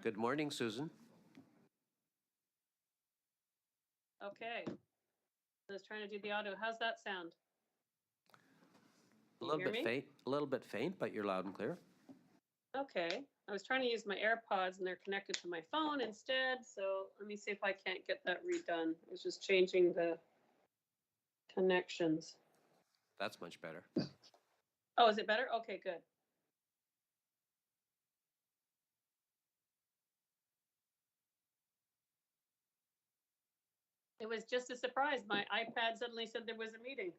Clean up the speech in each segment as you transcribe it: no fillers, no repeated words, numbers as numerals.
Good morning, Susan. Okay. I was trying to do the audio. How's that sound? A Can you little hear bit me? faint, a little bit faint, but you're loud and clear. Okay. I was trying to use my AirPods and they're connected to my phone instead. So let me see if I can't get that redone. I was just changing the connections. That's much better. Oh, is it better? Okay, good. It was just a surprise. My iPad suddenly said there was a meeting.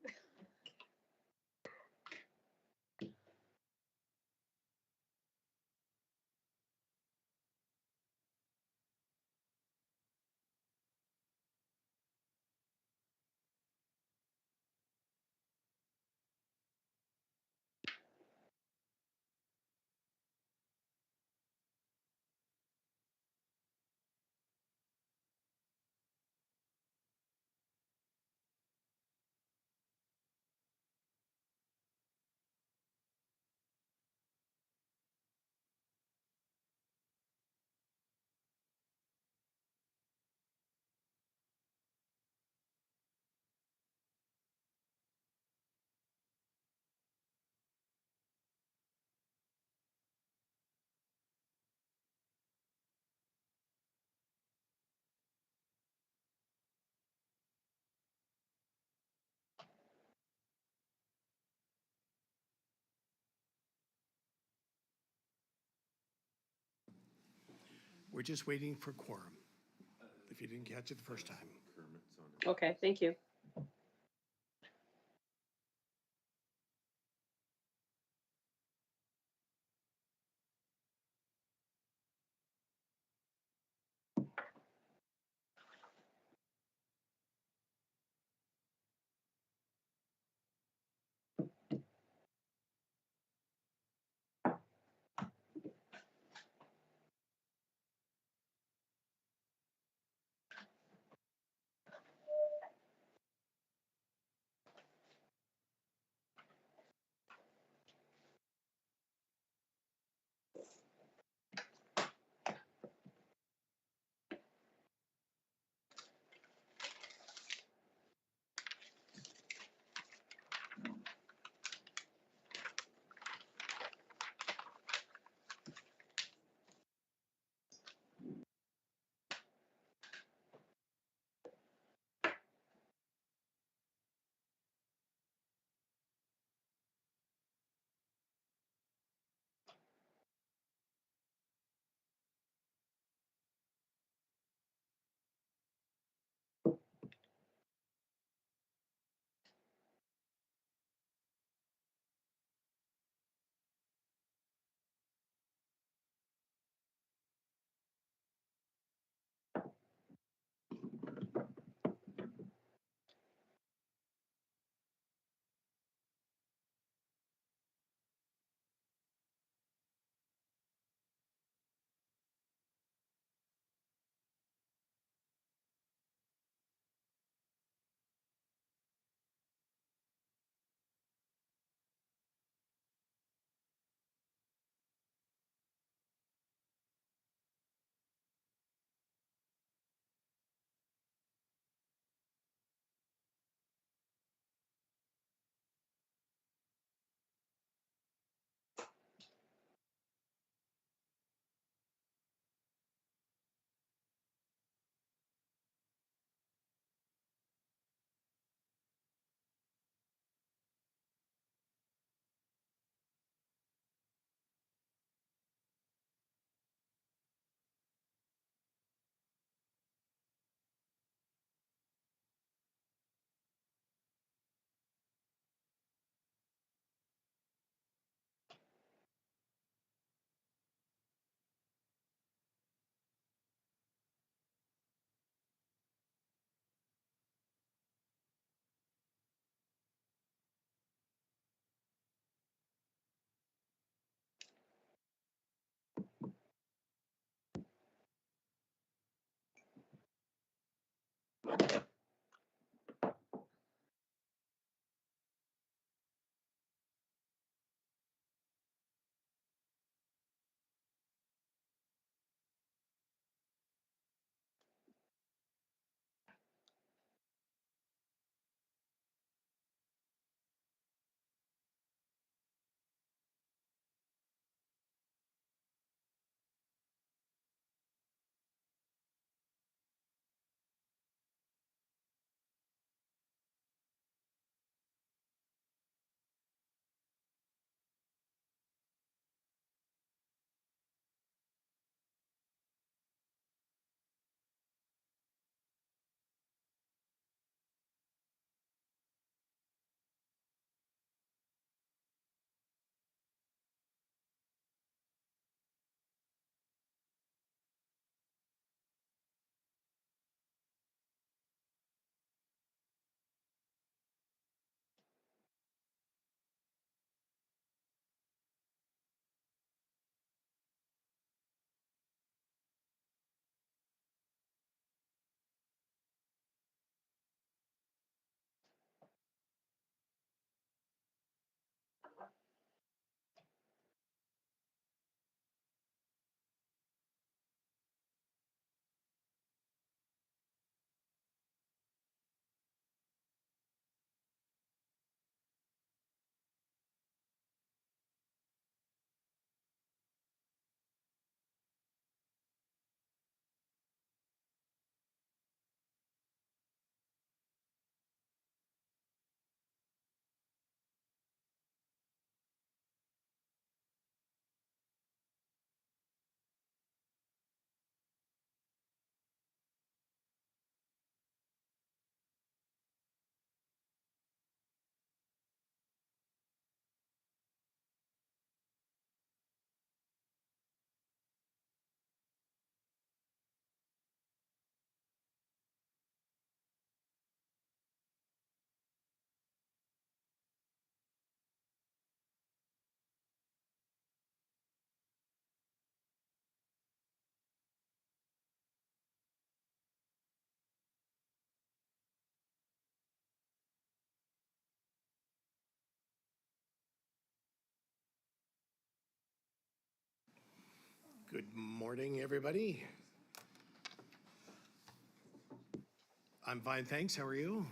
We're just waiting for quorum, if you didn't catch it the first time. Okay, thank you. Good morning, everybody. I'm fine, thanks. How are you?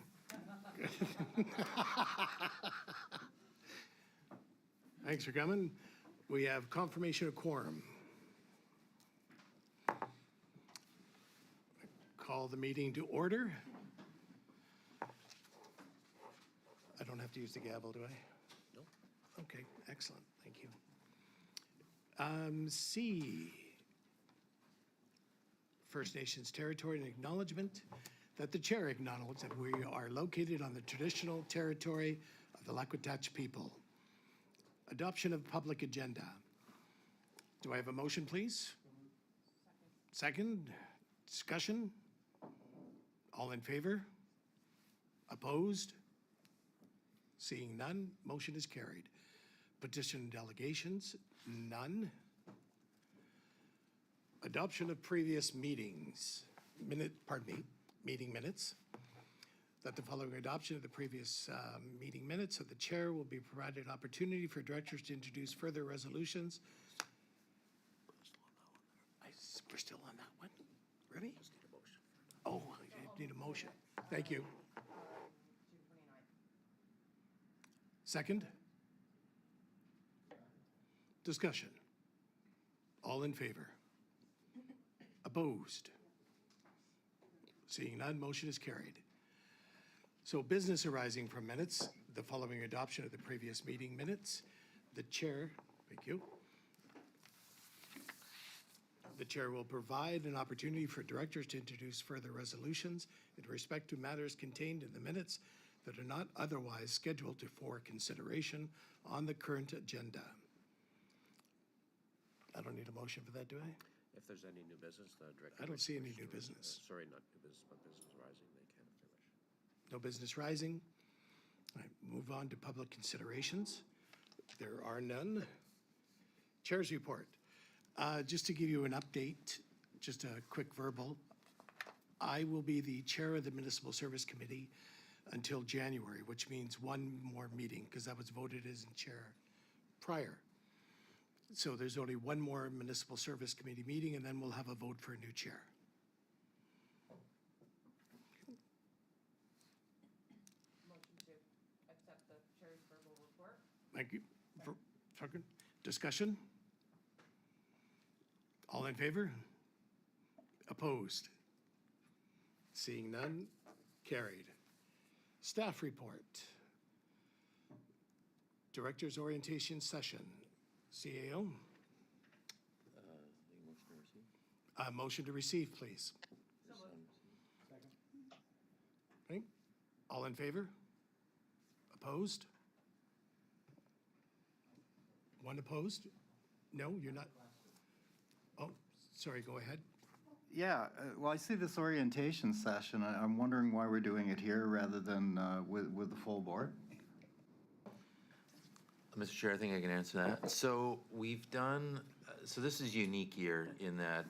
Thanks for coming. We have confirmation of quorum. Call the meeting to order. I don't have to use the gavel, do I? Nope. Okay, excellent. Thank you. C, First Nations territory and acknowledgement that the chair acknowledges that we are located on the traditional territory of the Lakwatach people. Adoption of public agenda. Do I have a motion, please? Second. Discussion? All in favor? Opposed? Seeing none, motion is carried. Petition delegations, none. Adoption of previous meetings, meeting minutes. That the following adoption of the previous meeting minutes of the chair will be provided opportunity for directors to introduce further resolutions. We're still on that one? Ready? Oh, I need a motion. Thank you. Second? Discussion. All in favor? Opposed? Seeing none, motion is carried. So business arising from minutes, the following adoption of the previous meeting minutes. The chair, thank you. The chair will provide an opportunity for directors to introduce further resolutions in respect to matters contained in the minutes that are not otherwise scheduled for consideration on the current agenda. I don't need a motion for that, do I? If there's any new business, the director. I don't see any wishes new to- business. Sorry, not new business, but business rising, they can if they wish. No business rising. All right, move on to public considerations. There are none. Chair's report. Just to give you an update, just a quick verbal. I will be the chair of the Municipal Service Committee until January, which means one more meeting because I was voted as chair prior. So there's only one more Municipal Service Committee meeting and then we'll have a vote for a new chair. Motion to accept the chair's verbal report. Thank you. Second. Discussion? All in favor? Opposed? Seeing none, carried. Staff report. Director's orientation session. CAO? Motion to receive, please. Okay. All in favor? Opposed? One opposed? No, you're not? Oh, sorry, go ahead. Yeah, well, I see this orientation session. I'm wondering why we're doing it here rather than with the full board. Mr. Chair, I think I can answer that. So we've done, so this is a unique year in that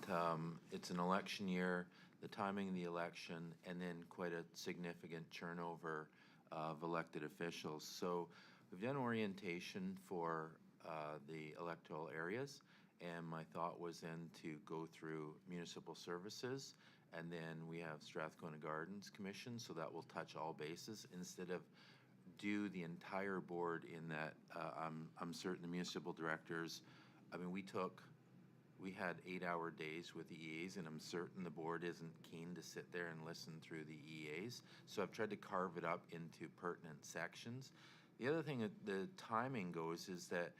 it's an election year, the timing of the election, and then quite a significant turnover of elected officials. So we've done orientation for the electoral areas, and my thought was then to go through municipal services, and then we have Strathcona Gardens Commission, so that will touch all bases instead of do the entire board in that I'm certain the municipal directors, I mean, we had 8-hour days with the EAs, and I'm certain the board isn't keen to sit there and listen through the EAs. So I've tried to carve it up into pertinent sections. The other thing that the timing goes is that,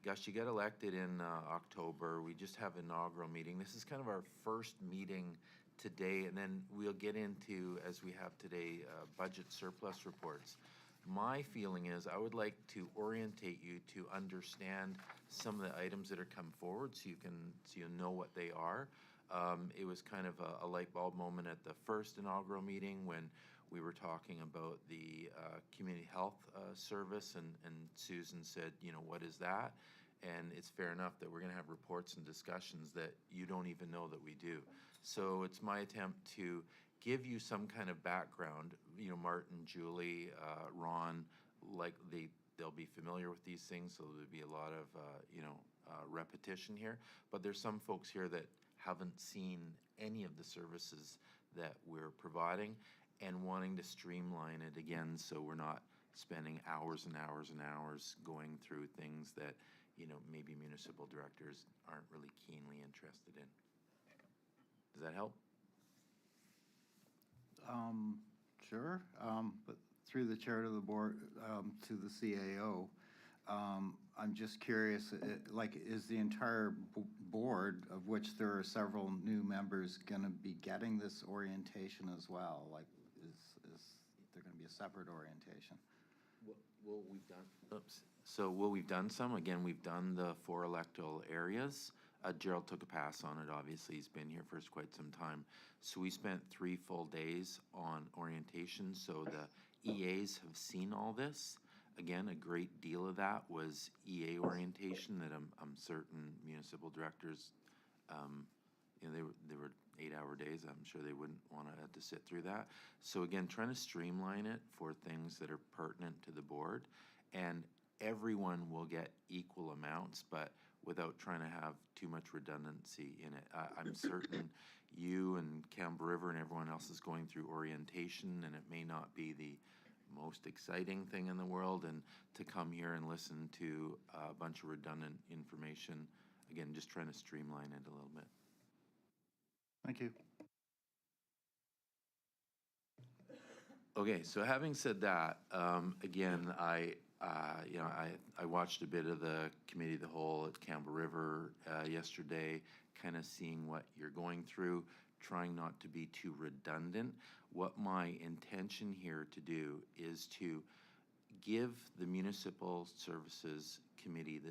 gosh, you get elected in October. We just have an inaugural meeting. This is kind of our first meeting today, and then we'll get into, as we have today, budget surplus reports. My feeling is I would like to orientate you to understand some of the items that are come forward so you know what they are. It was kind of a light bulb moment at the first inaugural meeting when we were talking about the community health service, and Susan said, you know, what is that? And it's fair enough that we're going to have reports and discussions that you don't even know that we do. So it's my attempt to give you some kind of background. You know, Martin, Julie, Ron, like they'll be familiar with these things, so there'll be a lot of repetition here, but there's some folks here that haven't seen any of the services that we're providing and wanting to streamline it again so we're not spending hours and hours and hours going through things that, you know, maybe municipal directors aren't really keenly interested in. Does that help? Sure, but through the chair of the board, to the CAO, I'm just curious, like, is the entire board, of which there are several new members, gonna be getting this orientation as well? Like, is there gonna be a separate orientation? Well, we've done. Oops. So, well, we've done some. Again, we've done the 4 electoral areas. Gerald took a pass on it, obviously. He's been here for quite some time. So we spent 3 full days on orientation, so the EAs have seen all this. Again, a great deal of that was EA orientation that I'm certain municipal directors, you know, they were 8-hour days. I'm sure they wouldn't want to have to sit through that. So again, trying to streamline it for things that are pertinent to the board, and everyone will get equal amounts, but without trying to have too much redundancy in it. I'm certain you and Campbell River and everyone else is going through orientation, and it may not be the most exciting thing in the world, and to come here and listen to a bunch of redundant information, again, just trying to streamline it a little bit. Thank you. Okay, so having said that, again, you know, I watched a bit of the committee of the whole at Campbell River yesterday, kind of seeing what you're going through, trying not to be too redundant. What my intention here to do is to give the Municipal Services Committee,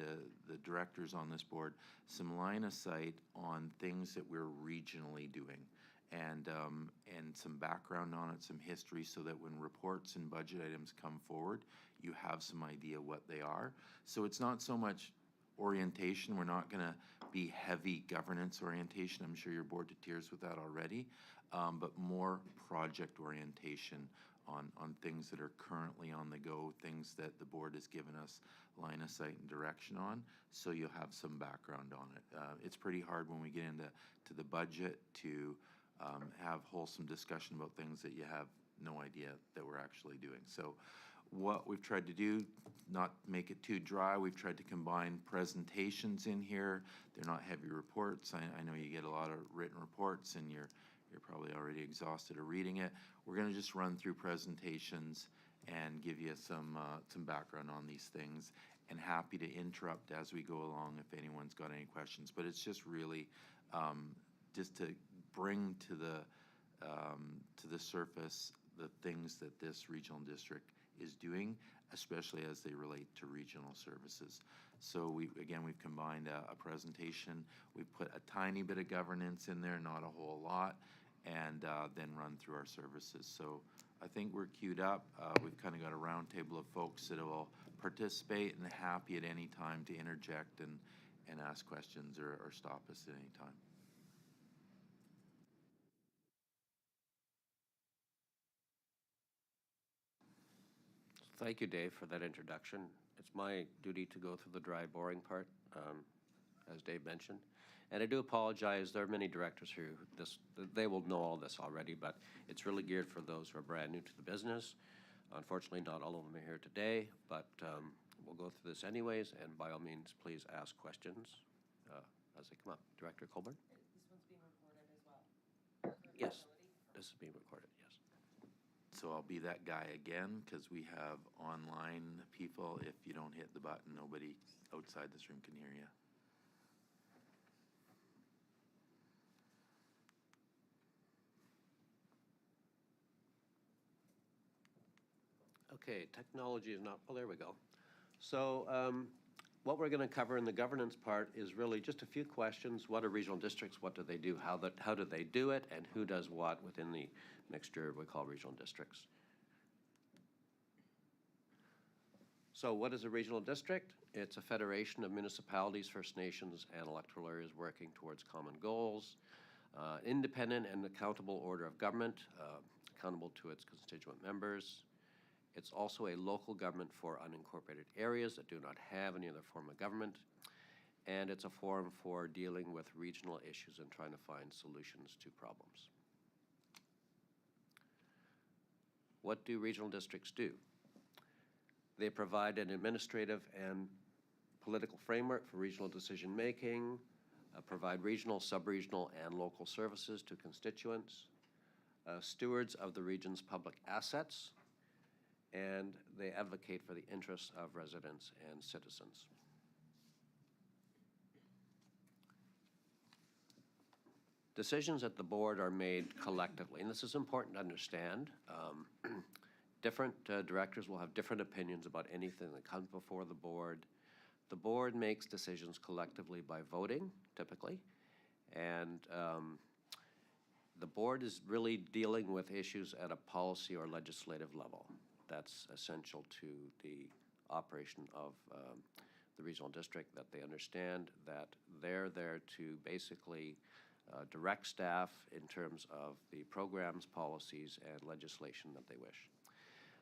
the directors on this board, some line of sight on things that we're regionally doing. And some background on it, some history, so that when reports and budget items come forward, you have some idea what they are. So it's not so much orientation. We're not going to be heavy governance orientation. I'm sure you're bored to tears with that already, but more project orientation on things that are currently on the go, things that the board has given us line of sight and direction on, so you'll have some background on it. It's pretty hard when we get into the budget to have wholesome discussion about things that you have no idea that we're actually doing. So what we've tried to do, not make it too dry, we've tried to combine presentations in here. They're not heavy reports. I know you get a lot of written reports and you're probably already exhausted of reading it. We're gonna just run through presentations and give you some background on these things, and happy to interrupt as we go along if anyone's got any questions. But it's just really just to bring to the surface the things that this regional district is doing, especially as they relate to regional services. So we've combined a presentation. We've put a tiny bit of governance in there, not a whole lot, and then run through our services. So I think we're queued up. We've kind of got a round table of folks that will participate and happy at any time to interject and ask questions or stop us at any time. Thank you, Dave, for that introduction. It's my duty to go through the dry, boring part, as Dave mentioned. And I do apologize, there are many directors here, they will know all this already, but it's really geared for those who are brand new to the business. Unfortunately, not all of them are here today, but we'll go through this anyways, and by all means, please ask questions as they come up. Director Colburn? This one's being recorded as well. For Yes, visibility. this is being recorded, yes. So I'll be that guy again, because we have online people. If you don't hit the button, nobody outside this room can hear you. Okay, technology is not, oh, there we go. So what we're going to cover in the governance part is really just a few questions. What are regional districts? What do they do? How do they do it? And who does what within the mixture we call regional districts? So what is a regional district? It's a federation of municipalities, First Nations, and electoral areas working towards common goals. Independent and accountable order of government, accountable to its constituent members. It's also a local government for unincorporated areas that do not have any other form of government. and it's a forum for dealing with regional issues and trying to find solutions to problems. What do regional districts do? They provide an administrative and political framework for regional decision-making, provide regional, sub-regional, and local services to constituents, stewards of the region's public assets, and they advocate for the interests of residents and citizens. Decisions at the board are made collectively, and this is important to understand. Different directors will have different opinions about anything that comes before the board. The board makes decisions collectively by voting, typically, and the board is really dealing with issues at a policy or legislative level. That's essential to the operation of the regional district, that they understand that they're there to basically direct staff in terms of the programs, policies, and legislation that they wish.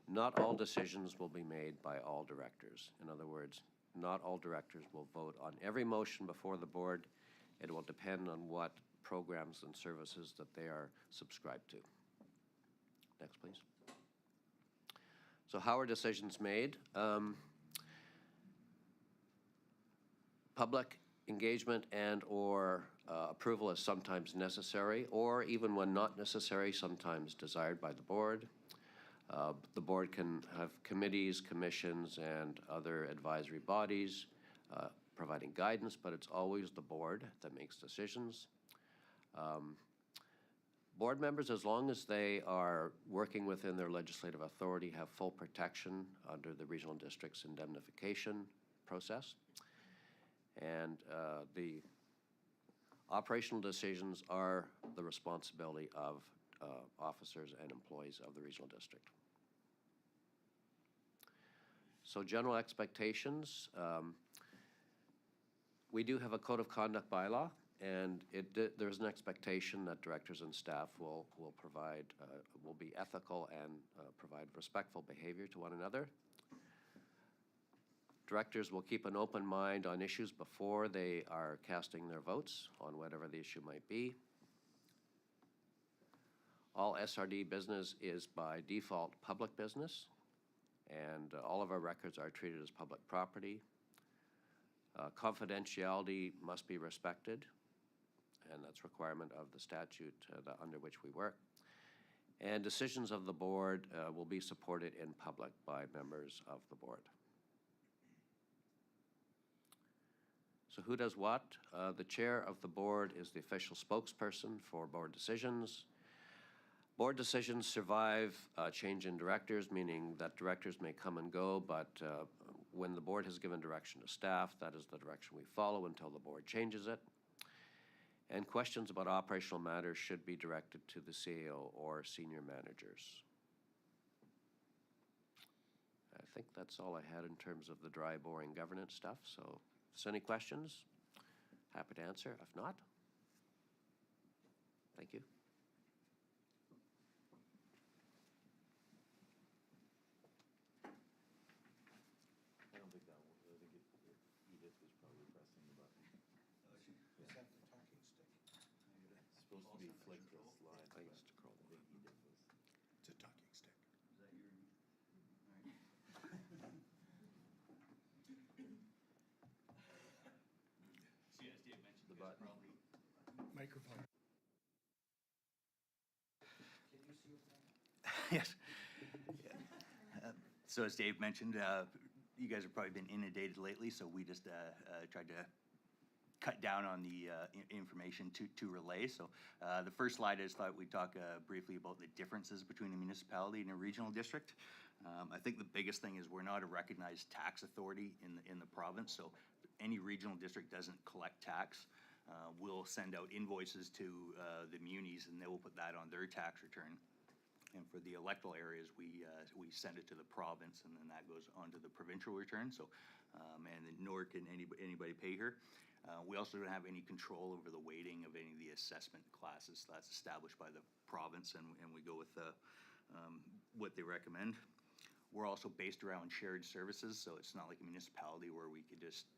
Not all decisions will be made by all directors. In other words, not all directors will vote on every motion before the board. It will depend on what programs and services that they are subscribed to. Next, please. So how are decisions made? Public engagement and or approval is sometimes necessary, or even when not necessary, sometimes desired by the board. The board can have committees, commissions, and other advisory bodies providing guidance, but it's always the board that makes decisions. Board members, as long as they are working within their legislative authority, have full protection under the regional district's indemnification process. And the operational decisions are the responsibility of officers and employees of the regional district. So general expectations, we do have a code of conduct bylaw, and there's an expectation that directors and staff will provide, will be ethical and provide respectful behavior to one another. Directors will keep an open mind on issues before they are casting their votes on whatever the issue might be. All SRD business is by default public business, and all of our records are treated as public property. Confidentiality must be respected, and that's a requirement of the statute under which we work. And decisions of the board will be supported in public by members of the board. So who does what? The chair of the board is the official spokesperson for board decisions. Board decisions survive change in directors, meaning that directors may come and go, but when the board has given direction to staff, that is the direction we follow until the board changes it. And questions about operational matters should be directed to the CAO or senior managers. I think that's all I had in terms of the dry, boring governance stuff. So if there's any questions, happy to answer. If not, thank you. I don't think that, I think Edith was probably pressing the button. Is that the talking stick? It's supposed to be flick this line. I used to scroll. I think Edith was. It's a talking stick. The button. Microphone. Yes. So as Dave mentioned, you guys have probably been inundated lately, so we just tried to cut down on the information to relay. So the first slide, I just thought we'd talk briefly about the differences between a municipality and a regional district. I think the biggest thing is we're not a recognized tax authority in the province, so any regional district doesn't collect tax. We'll send out invoices to the munis, and they will put that on their tax return. And for the electoral areas, we send it to the province, and then that goes onto the provincial return. So, and nor can anybody pay here. We also don't have any control over the weighting of any of the assessment classes. That's established by the province, and we go with what they recommend. We're also based around shared services, so it's not like a municipality where we could just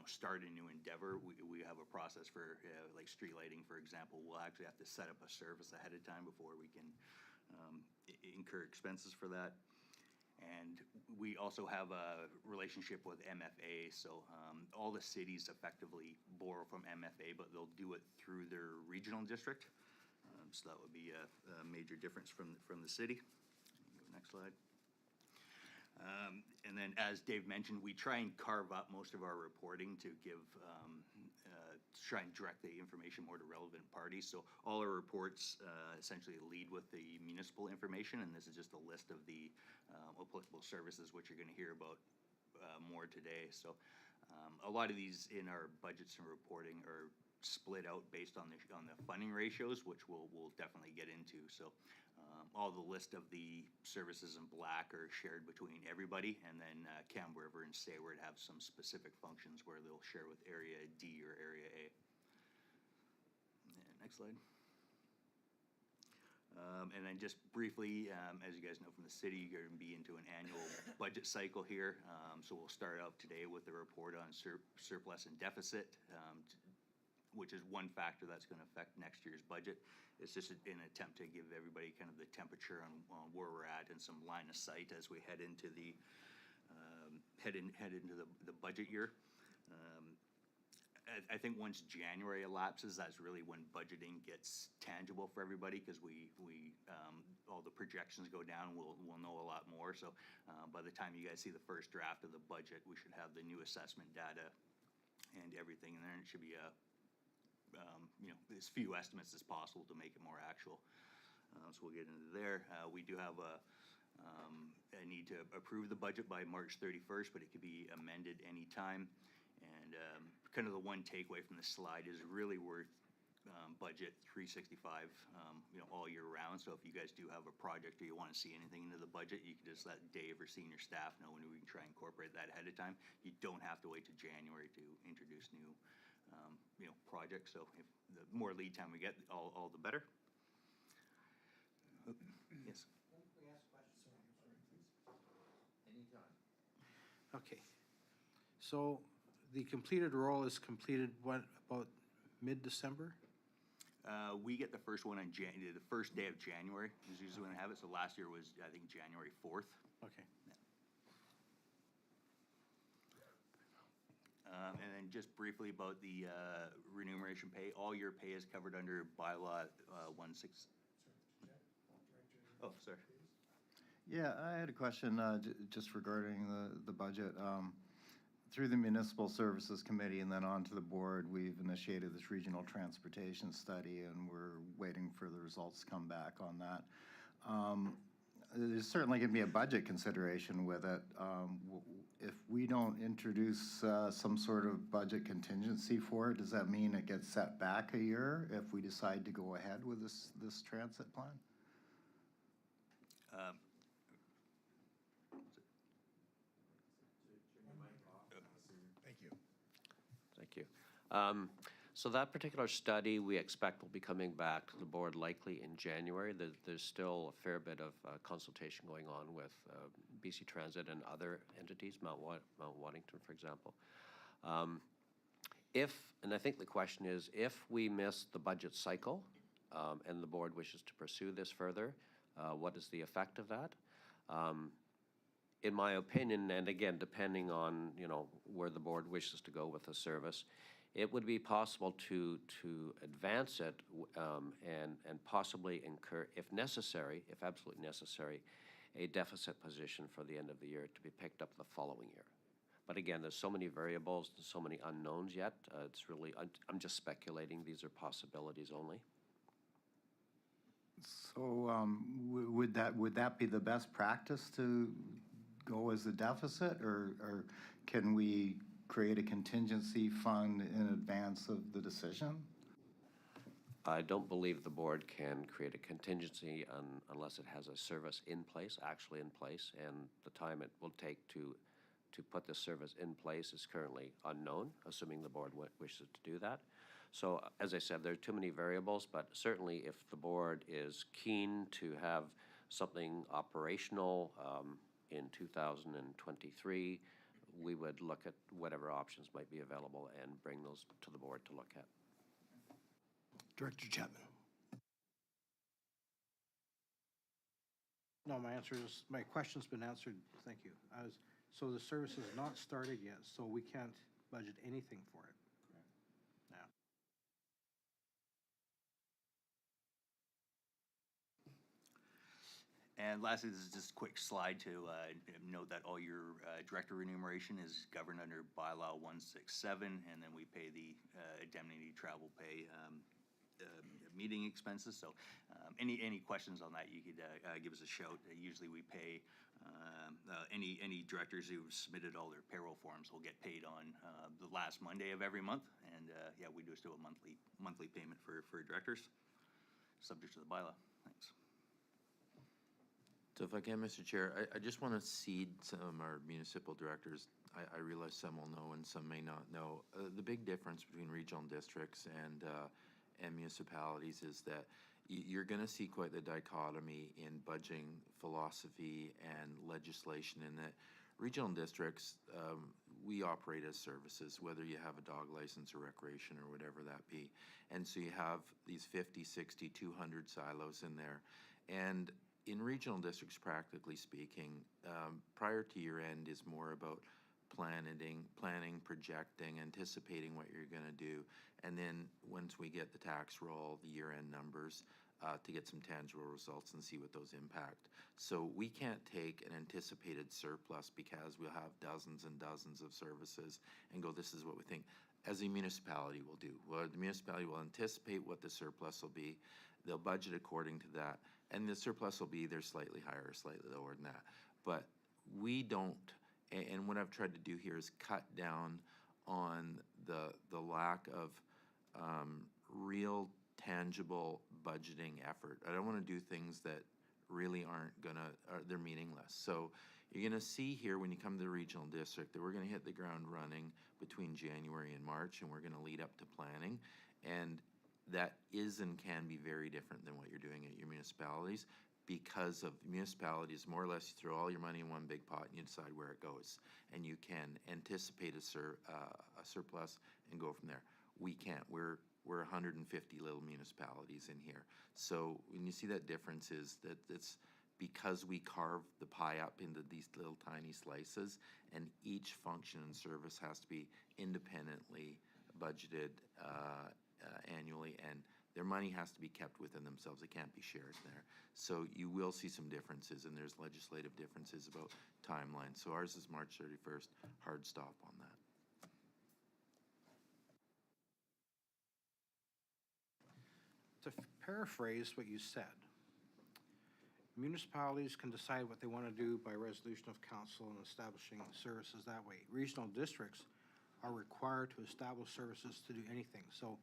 start a new endeavor, we have a process for, like street lighting, for example. We'll actually have to set up a service ahead of time before we can incur expenses for that. And we also have a relationship with MFA, so all the cities effectively borrow from MFA, but they'll do it through their regional district. So that would be a major difference from the city. Next slide. And then, as Dave mentioned, we try and carve up most of our reporting to give, try and direct the information more to relevant parties. So all our reports essentially lead with the municipal information, and this is just a list of the applicable services, which you're going to hear about more today. So a lot of these in our budgets and reporting are split out based on the funding ratios, which we'll definitely get into. So all the list of the services in black are shared between everybody, and then Cam River and Sayward have some specific functions where they'll share with Area D or Area A. And next slide. And then just briefly, as you guys know from the city, you're going to be into an annual budget cycle here. So we'll start out today with a report on surplus and deficit, which is one factor that's going to affect next year's budget. It's just an attempt to give everybody kind of the temperature on where we're at and some line of sight as we head into the the budget year. I think once January elapses, that's really when budgeting gets tangible for everybody, because we all the projections go down. We'll know a lot more. So by the time you guys see the first draft of the budget, we should have the new assessment data and everything, and then it should be a as few estimates as possible to make it more actual. So we'll get into there. We do have a need to approve the budget by March 31st, but it could be amended anytime. And kind of the one takeaway from this slide is really worth budget 365 all year round. So if you guys do have a project or you want to see anything into the budget, you can just let Dave or senior staff know, and we can try and incorporate that ahead of time. You don't have to wait to January to introduce new projects. So if the more lead time we get, all the better. Yes. Anytime. Okay. So the completed roll is completed, what, about mid-December? We get the first one on the first day of January is usually when I have it. So last year was, I think, January 4th. Okay. And then just briefly about the remuneration pay. All your pay is covered under bylaw 16. Oh, sorry. Yeah, I had a question just regarding the budget. Through the Municipal Services Committee and then on to the board, we've initiated this regional transportation study, and we're waiting for the results to come back on that. There's certainly going to be a budget consideration with it. If we don't introduce some sort of budget contingency for it, does that mean it gets set back a year if we decide to go ahead with this transit plan? Thank you. Thank you. So that particular study, we expect will be coming back to the board likely in January. There's still a fair bit of consultation going on with BC Transit and other entities, Mount Waddington, for example. And I think the question is, if we miss the budget cycle and the board wishes to pursue this further, what is the effect of that? In my opinion, and again, depending on, where the board wishes to go with the service, it would be possible to advance it and possibly incur, if necessary, if absolutely necessary, a deficit position for the end of the year to be picked up the following year. But again, there's so many variables, and so many unknowns yet. It's really, I'm just speculating. These are possibilities only. So would that be the best practice to go as a deficit, or can we create a contingency fund in advance of the decision? I don't believe the board can create a contingency unless it has a service actually in place, and the time it will take to put the service in place is currently unknown, assuming the board wishes to do that. So, as I said, there are too many variables, but certainly if the board is keen to have something operational in 2023, we would look at whatever options might be available and bring those to the board to look at. Director Chapman. No, my question's been answered, thank you. So the service is not started yet, so we can't budget anything for it. Yeah. And lastly, this is just a quick slide to note that all your director remuneration is governed under bylaw 167, and then we pay the indemnity travel pay meeting expenses. So any questions on that, you could give us a shout. Usually we pay any directors who've submitted all their payroll forms will get paid on the last Monday of every month. And yeah, we just do a monthly payment for directors, subject to the bylaw. Thanks. So if I can, Mr. Chair, I just want to seed some of our municipal directors. I realize some will know and some may not know. The big difference between regional districts and municipalities is that you're going to see quite the dichotomy in budgeting philosophy and legislation in that regional districts, we operate as services, whether you have a dog license or recreation or whatever that be. And so you have these 50, 60, 200 silos in there. And in regional districts, practically speaking, prior to year end is more about planning, projecting, anticipating what you're going to do, and then once we get the tax roll, the year end numbers, to get some tangible results and see what those impact. So we can't take an anticipated surplus because we'll have dozens and dozens of services and go, this is what we think. As a municipality will do. Well, the municipality will anticipate what the surplus will be. They'll budget according to that. And the surplus will be either slightly higher or slightly lower than that. But we don't, and what I've tried to do here is cut down on the lack of real tangible budgeting effort. I don't want to do things that really aren't gonna, they're meaningless. So you're gonna see here when you come to the regional district that we're gonna hit the ground running between January and March, and we're gonna lead up to planning. And that is and can be very different than what you're doing at your municipalities, because of municipalities, more or less you throw all your money in one big pot and you decide where it goes. And you can anticipate a surplus and go from there. We can't. We're 150 little municipalities in here. So when you see that difference is that it's because we carve the pie up into these little tiny slices, and each function and service has to be independently budgeted annually, and their money has to be kept within themselves. It can't be shared there. So you will see some differences, and there's legislative differences about timelines. So ours is March 31st, hard stop on that. To paraphrase what you said, municipalities can decide what they want to do by resolution of council and establishing services that way. Regional districts are required to establish services to do anything. So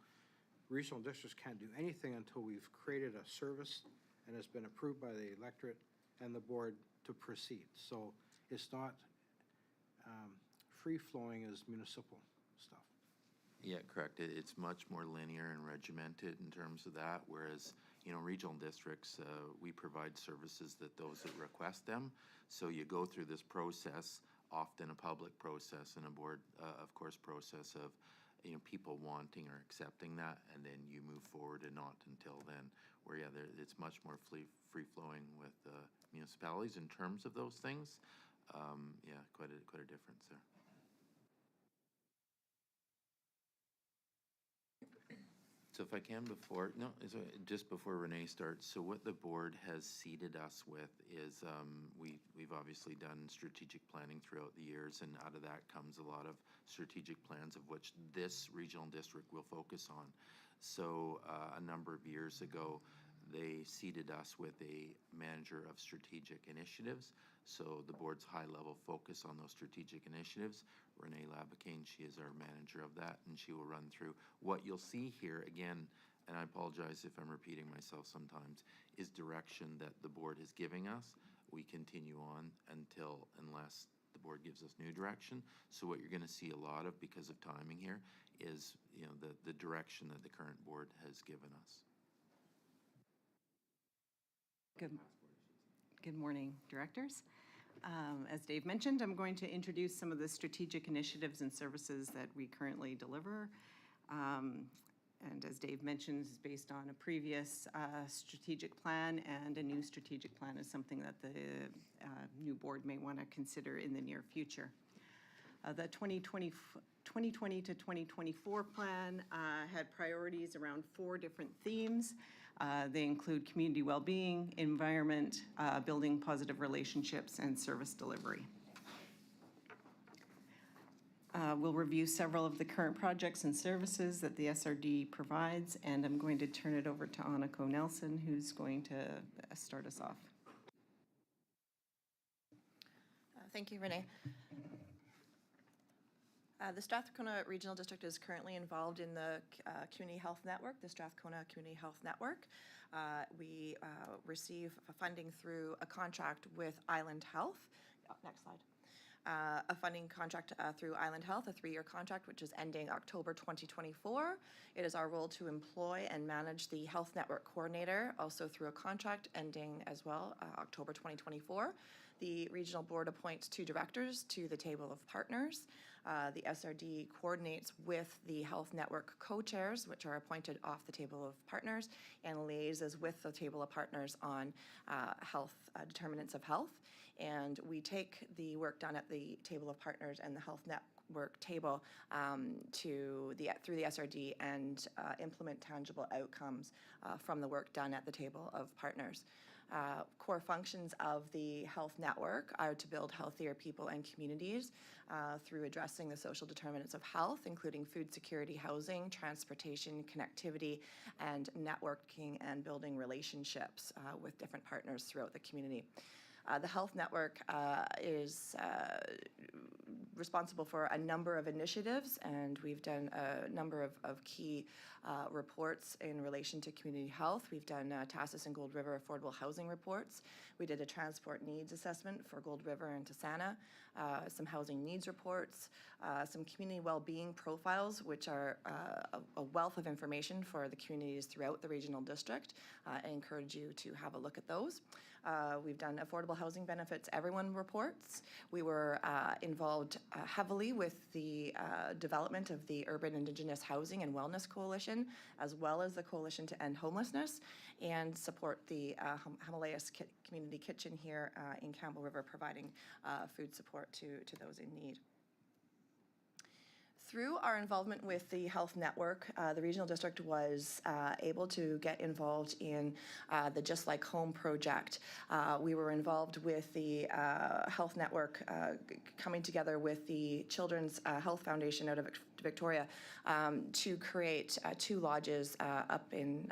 regional districts can't do anything until we've created a service and it's been approved by the electorate and the board to proceed. So it's not free-flowing as municipal stuff. Yeah, correct. It's much more linear and regimented in terms of that, whereas, you know, regional districts, we provide services that those that request them. So you go through this process, often a public process and a board, of course, process of, you know, people wanting or accepting that, and then you move forward, and not until then, where, yeah, it's much more free-flowing with municipalities in terms of those things. Yeah, quite a difference there. So if I can just before Renee starts, so what the board has seated us with is we've obviously done strategic planning throughout the years, and out of that comes a lot of strategic plans of which this regional district will focus on. So a number of years ago, they seated us with a manager of strategic initiatives. So the board's high-level focus on those strategic initiatives. Renee Labacane, she is our manager of that, and she will run through. What you'll see here, again, and I apologize if I'm repeating myself sometimes, is direction that the board is giving us. We continue on unless the board gives us new direction. So what you're going to see a lot of, because of timing here, is, you know, the direction that the current board has given us. Good morning, directors. As Dave mentioned, I'm going to introduce some of the strategic initiatives and services that we currently deliver. And as Dave mentioned, is based on a previous strategic plan, and a new strategic plan is something that the new board may want to consider in the near future. The 2020 to 2024 plan had priorities around 4 different themes. They include community well-being, environment, building positive relationships, and service delivery. We'll review several of the current projects and services that the SRD provides, and I'm going to turn it over to Aniko Nelson, who's going to start us off. Thank you, Renee. The Strathcona Regional District is currently involved in the Community Health Network, the Strathcona Community Health Network. We receive funding through a contract with Island Health. Next slide. A funding contract through Island Health, a 3-year contract, which is ending October 2024. It is our role to employ and manage the Health Network Coordinator, also through a contract ending as well, October 2024. The regional board appoints 2 directors to the table of partners. The SRD coordinates with the Health Network co-chairs, which are appointed off the table of partners, and liaises with the table of partners on health determinants of health. And we take the work done at the table of partners and the Health Network table through the SRD and implement tangible outcomes from the work done at the table of partners. Core functions of the health network are to build healthier people and communities through addressing the social determinants of health, including food security, housing, transportation, connectivity, and networking and building relationships with different partners throughout the community. The health network is responsible for a number of initiatives, and we've done a number of key reports in relation to community health. We've done Tassis and Gold River affordable housing reports. We did a transport needs assessment for Gold River and Tasana, some housing needs reports, some community well-being profiles, which are a wealth of information for the communities throughout the regional district. I encourage you to have a look at those. We've done affordable housing benefits everyone reports. We were involved heavily with the development of the Urban Indigenous Housing and Wellness Coalition, as well as the Coalition to End Homelessness, and support the Himalayas Community Kitchen here in Campbell River, providing food support to those in need. Through our involvement with the health network, the regional district was able to get involved in the Just Like Home project. We were involved with the health network coming together with the Children's Health Foundation out of Victoria to create 2 lodges up in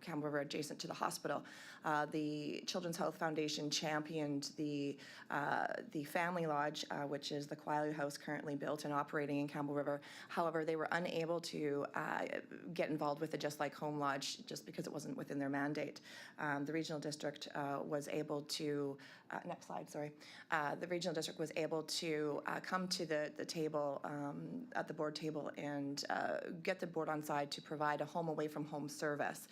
Campbell River adjacent to the hospital. The Children's Health Foundation championed the Family Lodge, which is the Quailu House currently built and operating in Campbell River. However, they were unable to get involved with the Just Like Home Lodge just because it wasn't within their mandate. The regional district was able to, next slide, sorry. The regional district was able to come to the table, at the board table, and get the board on side to provide a home away from home service,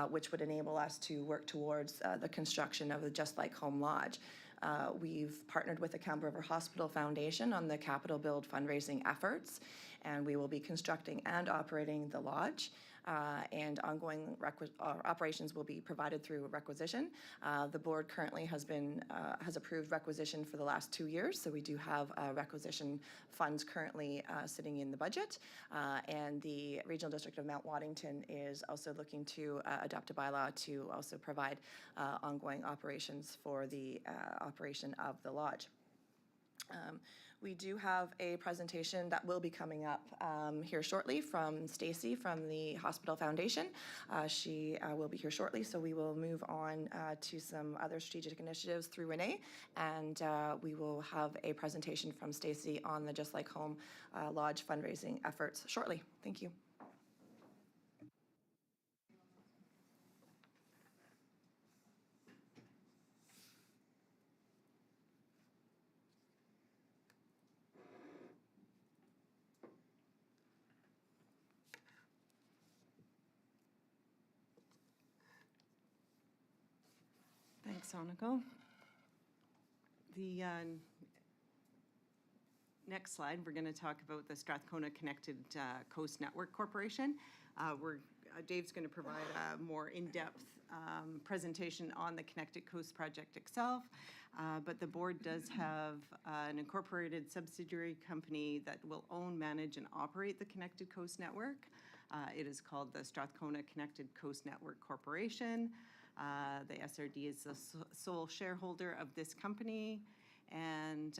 which would enable us to work towards the construction of the Just Like Home Lodge. We've partnered with the Campbell River Hospital Foundation on the Capital Build fundraising efforts, and we will be constructing and operating the lodge. And ongoing operations will be provided through requisition. The board currently has approved requisition for the last 2 years, so we do have requisition funds currently sitting in the budget. And the Regional District of Mount Waddington is also looking to adopt a bylaw to also provide ongoing operations for the operation of the lodge. We do have a presentation that will be coming up here shortly from Stacy from the Hospital Foundation. She will be here shortly, so we will move on to some other strategic initiatives through Renee, and we will have a presentation from Stacy on the Just Like Home Lodge fundraising efforts shortly. Thank you. Thanks, Aniko. The next slide, we're going to talk about the Strathcona Connected Coast Network Corporation. Dave's going to provide a more in-depth presentation on the Connected Coast project itself, but the board does have an incorporated subsidiary company that will own, manage, and operate the Connected Coast Network. It is called the Strathcona Connected Coast Network Corporation. The SRD is the sole shareholder of this company, and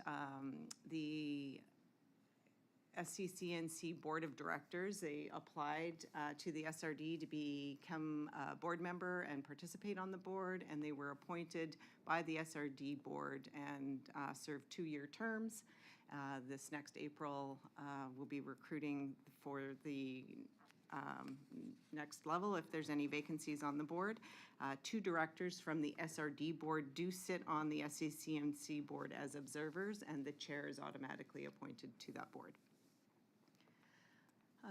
the SCCNC Board of Directors, they applied to the SRD to become a board member and participate on the board, and they were appointed by the SRD board and served 2-year terms. This next April, we'll be recruiting for the next level if there's any vacancies on the board. 2 directors from the SRD board do sit on the SCCNC board as observers, and the chair is automatically appointed to that board.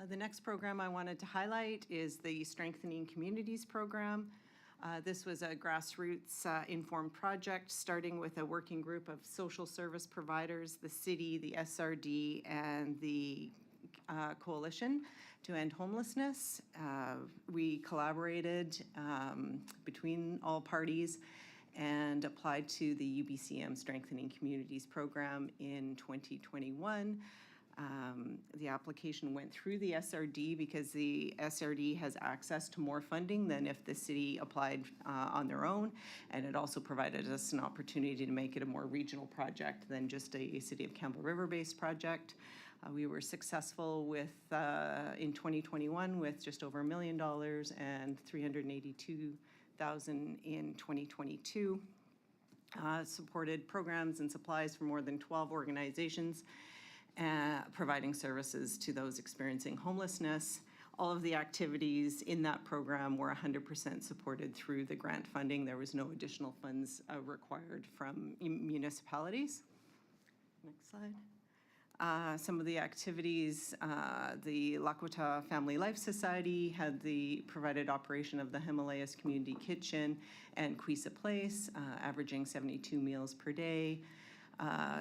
The next program I wanted to highlight is the Strengthening Communities program. This was a grassroots informed project starting with a working group of social service providers, the city, the SRD, and the coalition to end homelessness. We collaborated between all parties and applied to the UBCM Strengthening Communities program in 2021. The application went through the SRD because the SRD has access to more funding than if the city applied on their own, and it also provided us an opportunity to make it a more regional project than just a City of Campbell River-based project. We were successful with in 2021 with just over $1 million and $382,000 in 2022. Supported programs and supplies for more than 12 organizations, providing services to those experiencing homelessness. All of the activities in that program were 100% supported through the grant funding. There was no additional funds required from municipalities. Next slide. Some of the activities, the Lakwata Family Life Society had the provided operation of the Himalayas Community Kitchen and Quisa Place, averaging 72 meals per day.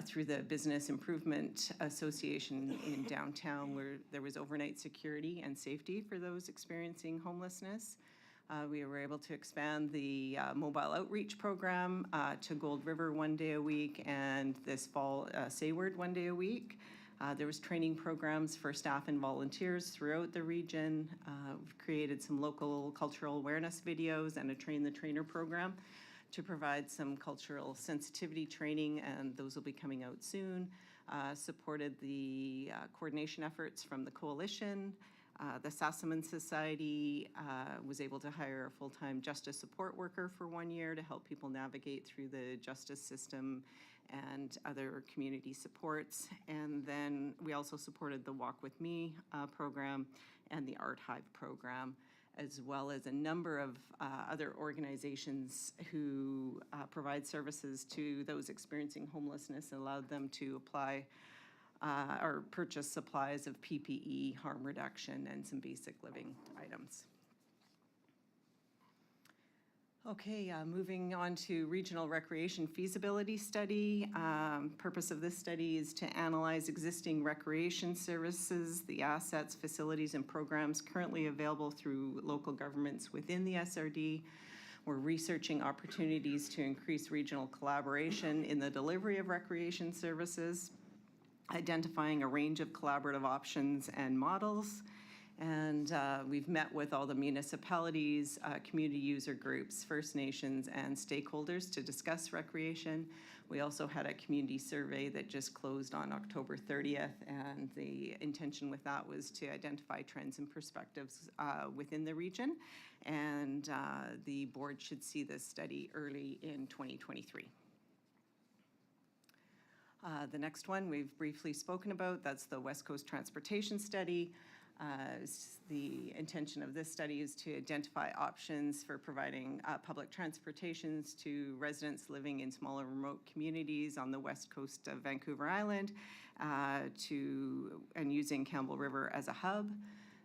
Through the Business Improvement Association in downtown, where there was overnight security and safety for those experiencing homelessness. We were able to expand the mobile outreach program to Gold River 1 day a week, and this fall, Sayward 1 day a week. There was training programs for staff and volunteers throughout the region. We've created some local cultural awareness videos and a Train the Trainer program to provide some cultural sensitivity training, and those will be coming out soon. Supported the coordination efforts from the coalition. The Sassaman Society was able to hire a full-time justice support worker for 1 year to help people navigate through the justice system and other community supports. And then we also supported the Walk With Me program and the Art Hive program, as well as a number of other organizations who provide services to those experiencing homelessness and allowed them to apply or purchase supplies of PPE, harm reduction, and some basic living items. Okay, moving on to Regional Recreation Feasibility Study. Purpose of this study is to analyze existing recreation services, the assets, facilities, and programs currently available through local governments within the SRD. We're researching opportunities to increase regional collaboration in the delivery of recreation services, identifying a range of collaborative options and models. And we've met with all the municipalities, community user groups, First Nations, and stakeholders to discuss recreation. We also had a community survey that just closed on October 30th, and the intention with that was to identify trends and perspectives within the region. And the board should see this study early in 2023. The next one we've briefly spoken about, that's the West Coast Transportation Study. The intention of this study is to identify options for providing public transportations to residents living in smaller remote communities on the west coast of Vancouver Island and using Campbell River as a hub.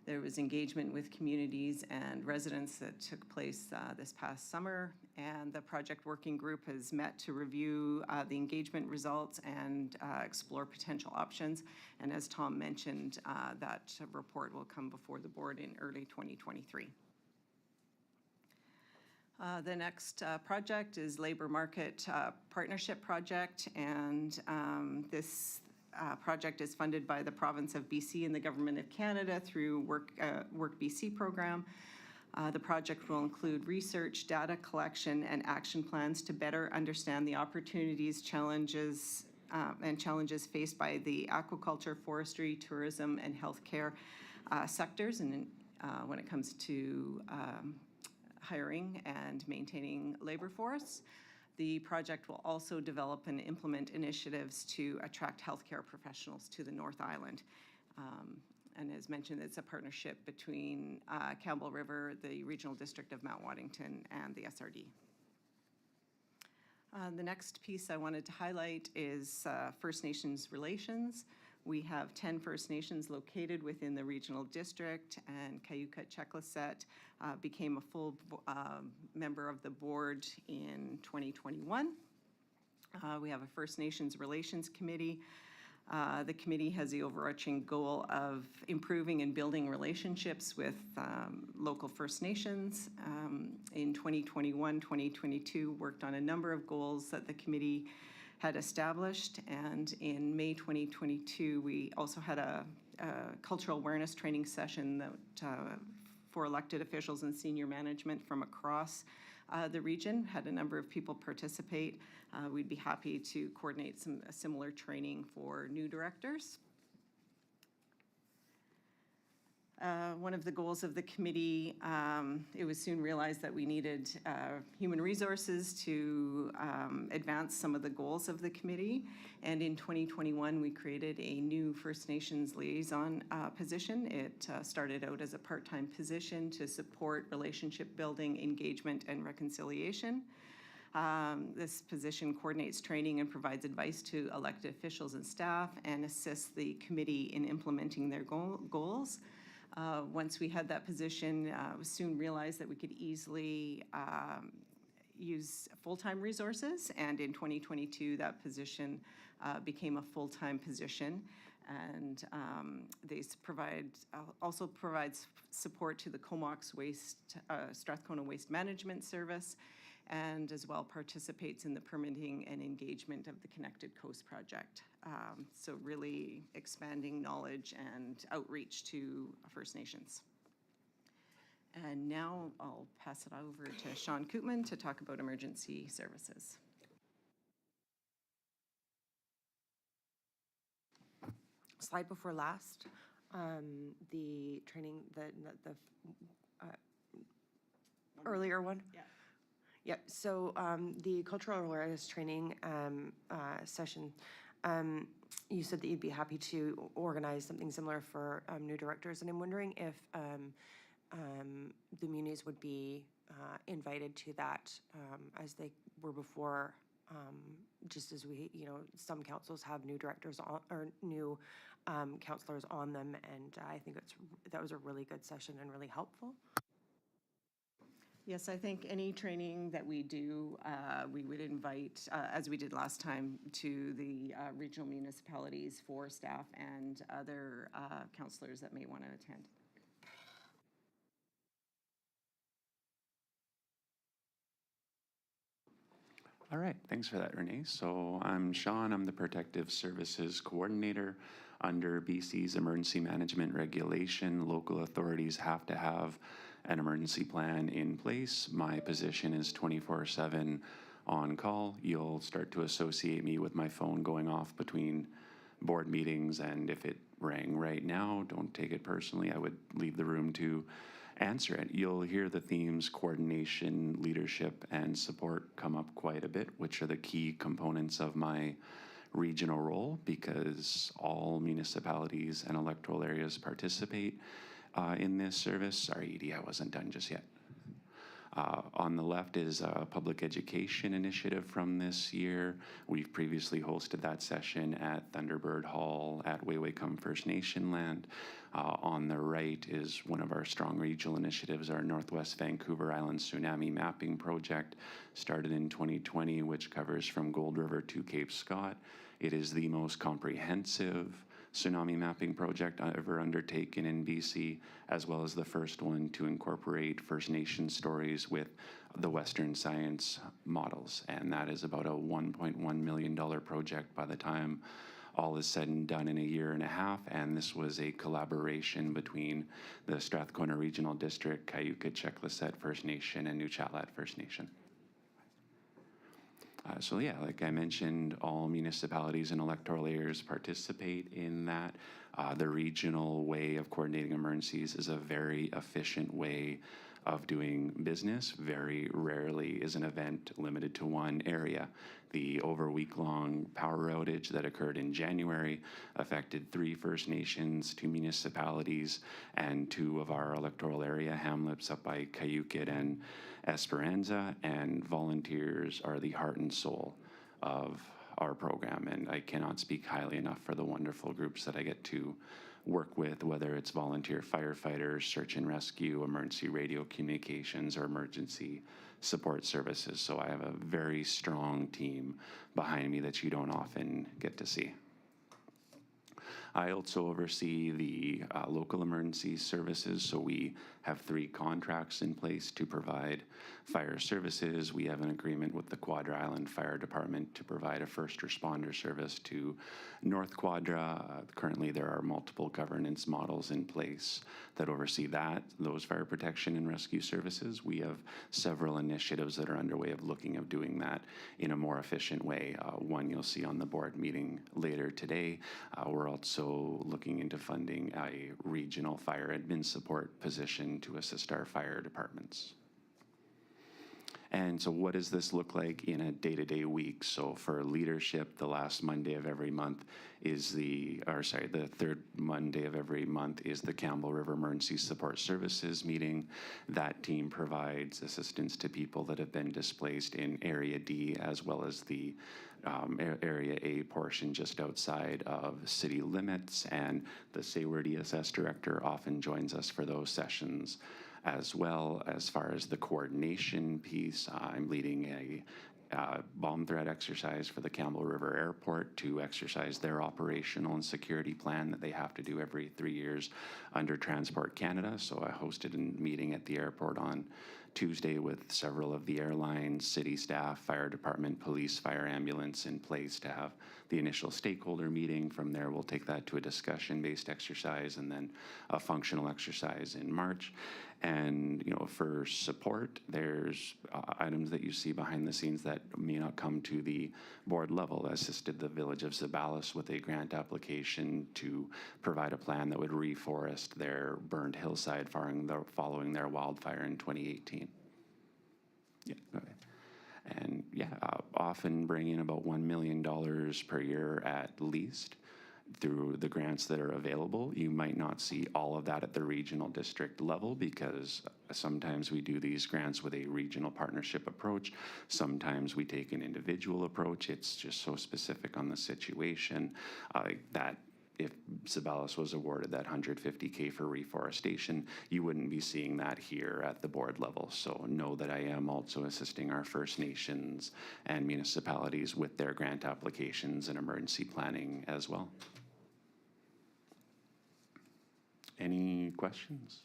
There was engagement with communities and residents that took place this past summer, and the project working group has met to review the engagement results and explore potential options. And as Tom mentioned, that report will come before the board in early 2023. The next project is Labor Market Partnership Project, and this project is funded by the Province of BC and the Government of Canada through Work BC program. The project will include research, data collection, and action plans to better understand the opportunities, challenges faced by the aquaculture, forestry, tourism, and healthcare sectors, and when it comes to hiring and maintaining labor force. The project will also develop and implement initiatives to attract healthcare professionals to the North Island. And as mentioned, it's a partnership between Campbell River, the Regional District of Mount Waddington, and the SRD. The next piece I wanted to highlight is First Nations relations. We have 10 First Nations located within the regional district, and Cayucot-Checklasset became a full member of the board in 2021. We have a First Nations Relations Committee. The committee has the overarching goal of improving and building relationships with local First Nations. In 2021, 2022, worked on a number of goals that the committee had established, and in May 2022, we also had a cultural awareness training session that for elected officials and senior management from across the region. Had a number of people participate. We'd be happy to coordinate a similar training for new directors. One of the goals of the committee, it was soon realized that we needed human resources to advance some of the goals of the committee. And in 2021, we created a new First Nations liaison position. It started out as a part-time position to support relationship building, engagement, and reconciliation. This position coordinates training and provides advice to elected officials and staff and assists the committee in implementing their goals. Once we had that position, we soon realized that we could easily use full-time resources, and in 2022, that position became a full-time position. And they also provides support to the Comox Strathcona Waste Management Service, and as well participates in the permitting and engagement of the Connected Coast project. So really expanding knowledge and outreach to First Nations. And now I'll pass it over to Sean Koopman to talk about emergency services. Slide before last, the training, the earlier one. Yeah. Yep, so the cultural awareness training session, you said that you'd be happy to organize something similar for new directors, and I'm wondering if the munis would be invited to that as they were before, just as we, some councils have new directors on, or new councillors on them, and I think that was a really good session and really helpful. Yes, I think any training that we do, we would invite, as we did last time, to the regional municipalities for staff and other councillors that may want to attend. All right, thanks for that, Renee. So I'm Sean, I'm the Protective Services Coordinator. Under BC's Emergency Management Regulation, local authorities have to have an emergency plan in place. My position is 24/7 on call. You'll start to associate me with my phone going off between board meetings, and if it rang right now, don't take it personally. I would leave the room to answer it. You'll hear the themes coordination, leadership, and support come up quite a bit, which are the key components of my regional role, because all municipalities and electoral areas participate in this service. Sorry, Edie, I wasn't done just yet. On the left is a public education initiative from this year. We've previously hosted that session at Thunderbird Hall at Wewaycum First Nation land. On the right is one of our strong regional initiatives, our Northwest Vancouver Island Tsunami Mapping Project, started in 2020, which covers from Gold River to Cape Scott. It is the most comprehensive tsunami mapping project ever undertaken in BC, as well as the first one to incorporate First Nation stories with the Western science models. And that is about a $1.1 million project by the time all is said and done in a year and a half. And this was a collaboration between the Strathcona Regional District, Cayuga Checklisset First Nation, and Nuchatlat First Nation. So yeah, like I mentioned, all municipalities and electoral areas participate in that. The regional way of coordinating emergencies is a very efficient way of doing business. Very rarely is an event limited to one area. The over week-long power outage that occurred in January affected 3 First Nations, 2 municipalities, and 2 of our electoral area hamlets up by Cayuga and Esperanza, and volunteers are the heart and soul of our program, and I cannot speak highly enough for the wonderful groups that I get to work with, whether it's volunteer firefighters, search and rescue, emergency radio communications, or emergency support services. So I have a very strong team behind me that you don't often get to see. I also oversee the local emergency services, so we have 3 contracts in place to provide fire services. We have an agreement with the Quadra Island Fire Department to provide a first responder service to North Quadra. Currently, there are multiple governance models in place that oversee those fire protection and rescue services. We have several initiatives that are underway of looking of doing that in a more efficient way. One you'll see on the board meeting later today. We're also looking into funding a regional fire admin support position to assist our fire departments. And so what does this look like in a day-to-day week? So for leadership, the last Monday of every month is the third Monday of every month is the Campbell River Emergency Support Services meeting. That team provides assistance to people that have been displaced in Area D, as well as the Area A portion just outside of city limits, and the Sayward ESS director often joins us for those sessions. As well, as far as the coordination piece, I'm leading a bomb threat exercise for the Campbell River Airport to exercise their operational and security plan that they have to do every 3 years under Transport Canada. So I hosted a meeting at the airport on Tuesday with several of the airlines, city staff, fire department, police, fire ambulance in place to have the initial stakeholder meeting. From there, we'll take that to a discussion-based exercise and then a functional exercise in March. And, you know, for support, there's items that you see behind the scenes that may not come to the board level. I assisted the village of Zabalis with a grant application to provide a plan that would reforest their burned hillside following their wildfire in 2018. Yeah, go ahead. And yeah, often bring in about $1 million per year at least through the grants that are available. You might not see all of that at the regional district level because sometimes we do these grants with a regional partnership approach. Sometimes we take an individual approach. It's just so specific on the situation that if Zabalis was awarded that $150K for reforestation, you wouldn't be seeing that here at the board level. So know that I am also assisting our First Nations and municipalities with their grant applications and emergency planning as well. Any questions?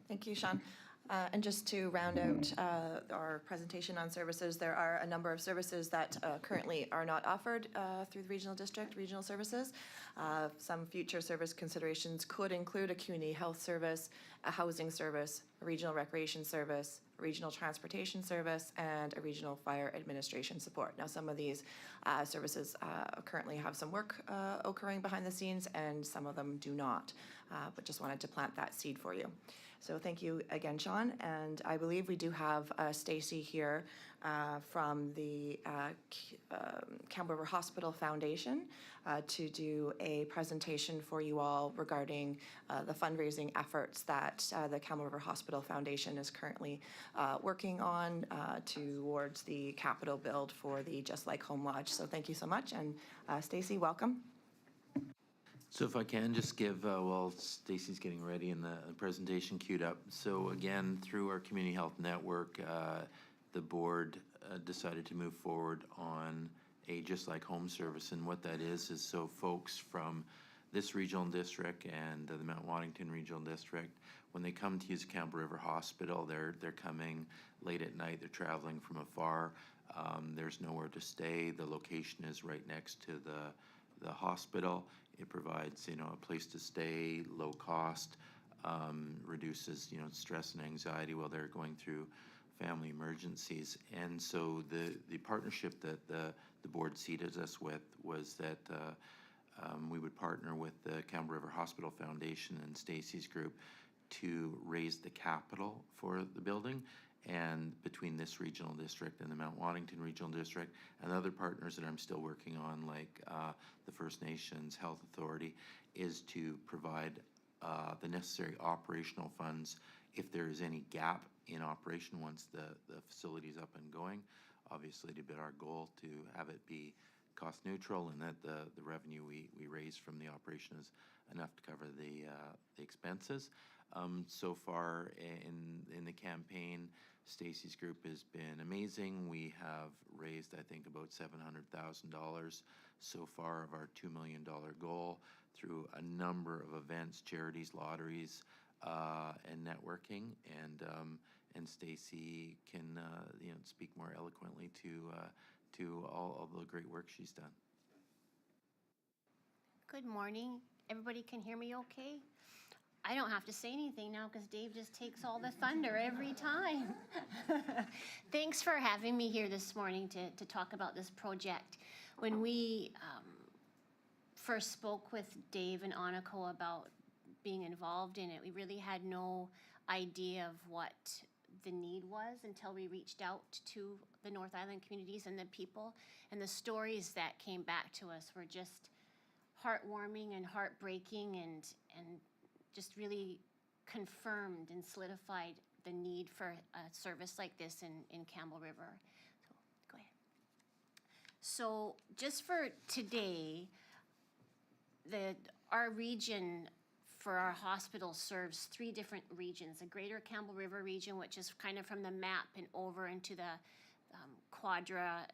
Thank you, Sean. And just to round out our presentation on services, there are a number of services that currently are not offered through the regional district, regional services. Some future service considerations could include a community health service, a housing service, a regional recreation service, a regional transportation service, and a regional fire administration support. Now, some of these services currently have some work occurring behind the scenes, and some of them do not, but just wanted to plant that seed for you. So thank you again, Sean. And I believe we do have Stacy here from the Campbell River Hospital Foundation to do a presentation for you all regarding the fundraising efforts that the Campbell River Hospital Foundation is currently working on towards the capital build for the Just Like Home Lodge. So thank you so much. And Stacy, welcome. So if I can just give, while Stacy's getting ready and the presentation queued up. So again, through our community health network, the board decided to move forward on a Just Like Home service. And what that is so folks from this regional district and the Mount Waddington Regional District, when they come to use Campbell River Hospital, they're coming late at night, they're traveling from afar. There's nowhere to stay. The location is right next to the hospital. It provides, a place to stay, low cost, reduces, stress and anxiety while they're going through family emergencies. And so the partnership that the board seated us with was that we would partner with the Campbell River Hospital Foundation and Stacy's group to raise the capital for the building. And between this regional district and the Mount Waddington Regional District and other partners that I'm still working on, like the First Nations Health Authority, is to provide the necessary operational funds if there is any gap in operation once the facility is up and going. Obviously, to be our goal to have it be cost neutral and that the revenue we raise from the operation is enough to cover the expenses. So far in the campaign, Stacy's group has been amazing. We have raised, I think, about $700,000 so far of our $2 million goal through a number of events, charities, lotteries, and networking. And Stacy can speak more eloquently to all of the great work she's done. Good morning. Everybody can hear me okay? I don't have to say anything now because Dave just takes all the thunder every time. Thanks for having me here this morning to talk about this project. When we first spoke with Dave and Aniko about being involved in it, we really had no idea of what the need was until we reached out to the North Island communities and the people. And the stories that came back to us were just heartwarming and heartbreaking and just really confirmed and solidified the need for a service like this in Campbell River. So, go ahead. So just for today, our region for our hospital serves 3 different regions. The Greater Campbell River region, which is kind of from the map and over into the Quadra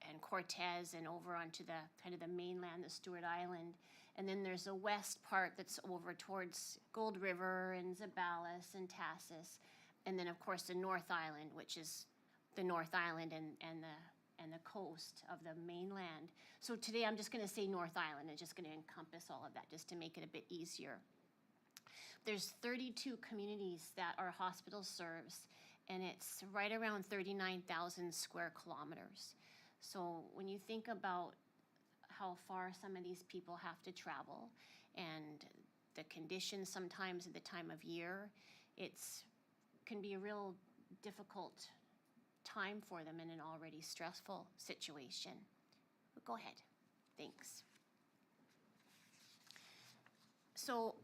and Cortez and over onto the kind of the mainland, the Stewart Island. And then there's a west part that's over towards Gold River and Zabalas and Tassis. And then, of course, the North Island, which is the North Island and the coast of the mainland. So today I'm just going to say North Island and just going to encompass all of that just to make it a bit easier. There's 32 communities that our hospital serves, and it's right around 39,000 square kilometers. So when you think about how far some of these people have to travel and the conditions sometimes at the time of year, can be a real difficult time for them in an already stressful situation. But go ahead. Thanks. So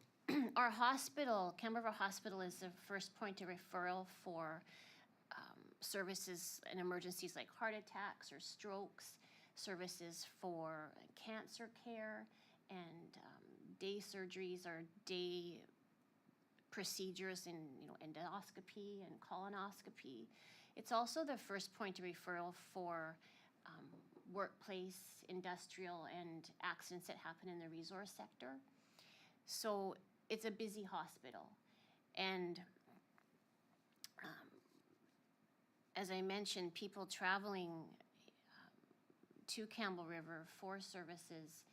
our hospital, Campbell River Hospital, is the first point of referral for services and emergencies like heart attacks or strokes, services for cancer care, and day surgeries or day procedures in endoscopy and colonoscopy. It's also the first point of referral for workplace, industrial, and accidents that happen in the resource sector. So it's a busy hospital. And as I mentioned, people traveling to Campbell River for services,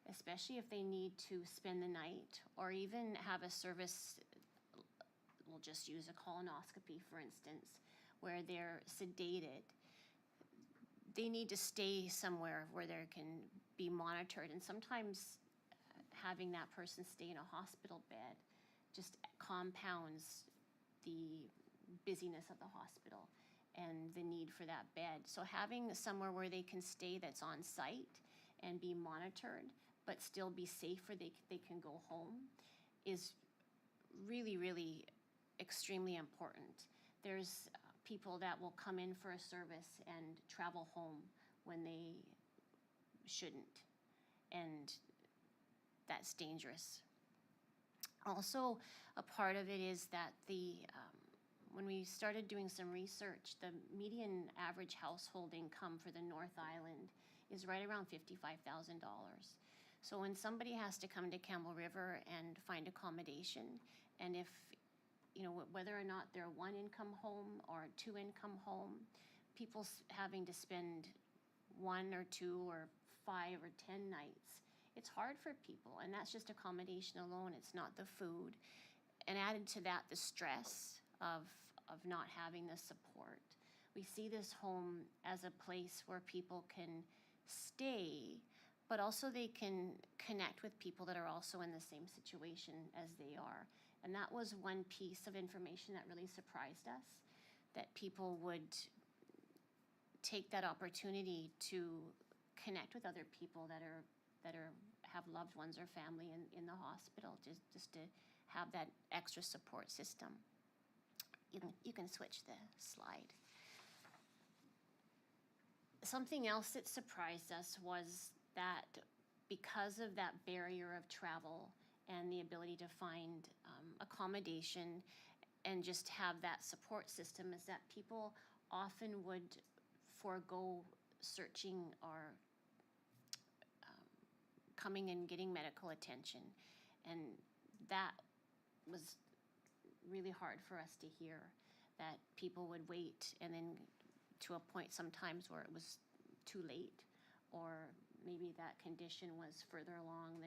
especially if they need to spend the night or even have a service, we'll just use a colonoscopy, for instance, where they're sedated. They need to stay somewhere where they can be monitored. And sometimes having that person stay in a hospital bed just compounds the busyness of the hospital and the need for that bed. So having somewhere where they can stay that's on site and be monitored, but still be safe where they can go home is really, really extremely important. There's people that will come in for a service and travel home when they shouldn't, and that's dangerous. Also, a part of it is that when we started doing some research, the median average household income for the North Island is right around $55,000. So when somebody has to come to Campbell River and find accommodation, and if, whether or not they're one income home or two income home, people having to spend 1 or 2 or 5 or 10 nights, it's hard for people, and that's just accommodation alone. It's not the food. And added to that, the stress of not having the support. We see this home as a place where people can stay, but also they can connect with people that are also in the same situation as they are. And that was one piece of information that really surprised us, that people would take that opportunity to connect with other people that have loved ones or family in the hospital, just to have that extra support system. You can switch the slide. Something else that surprised us was that because of that barrier of travel and the ability to find accommodation and just have that support system, is that people often would forego searching or coming and getting medical attention. And that was really hard for us to hear, that people would wait and then to a point sometimes where it was too late, or maybe that condition was further along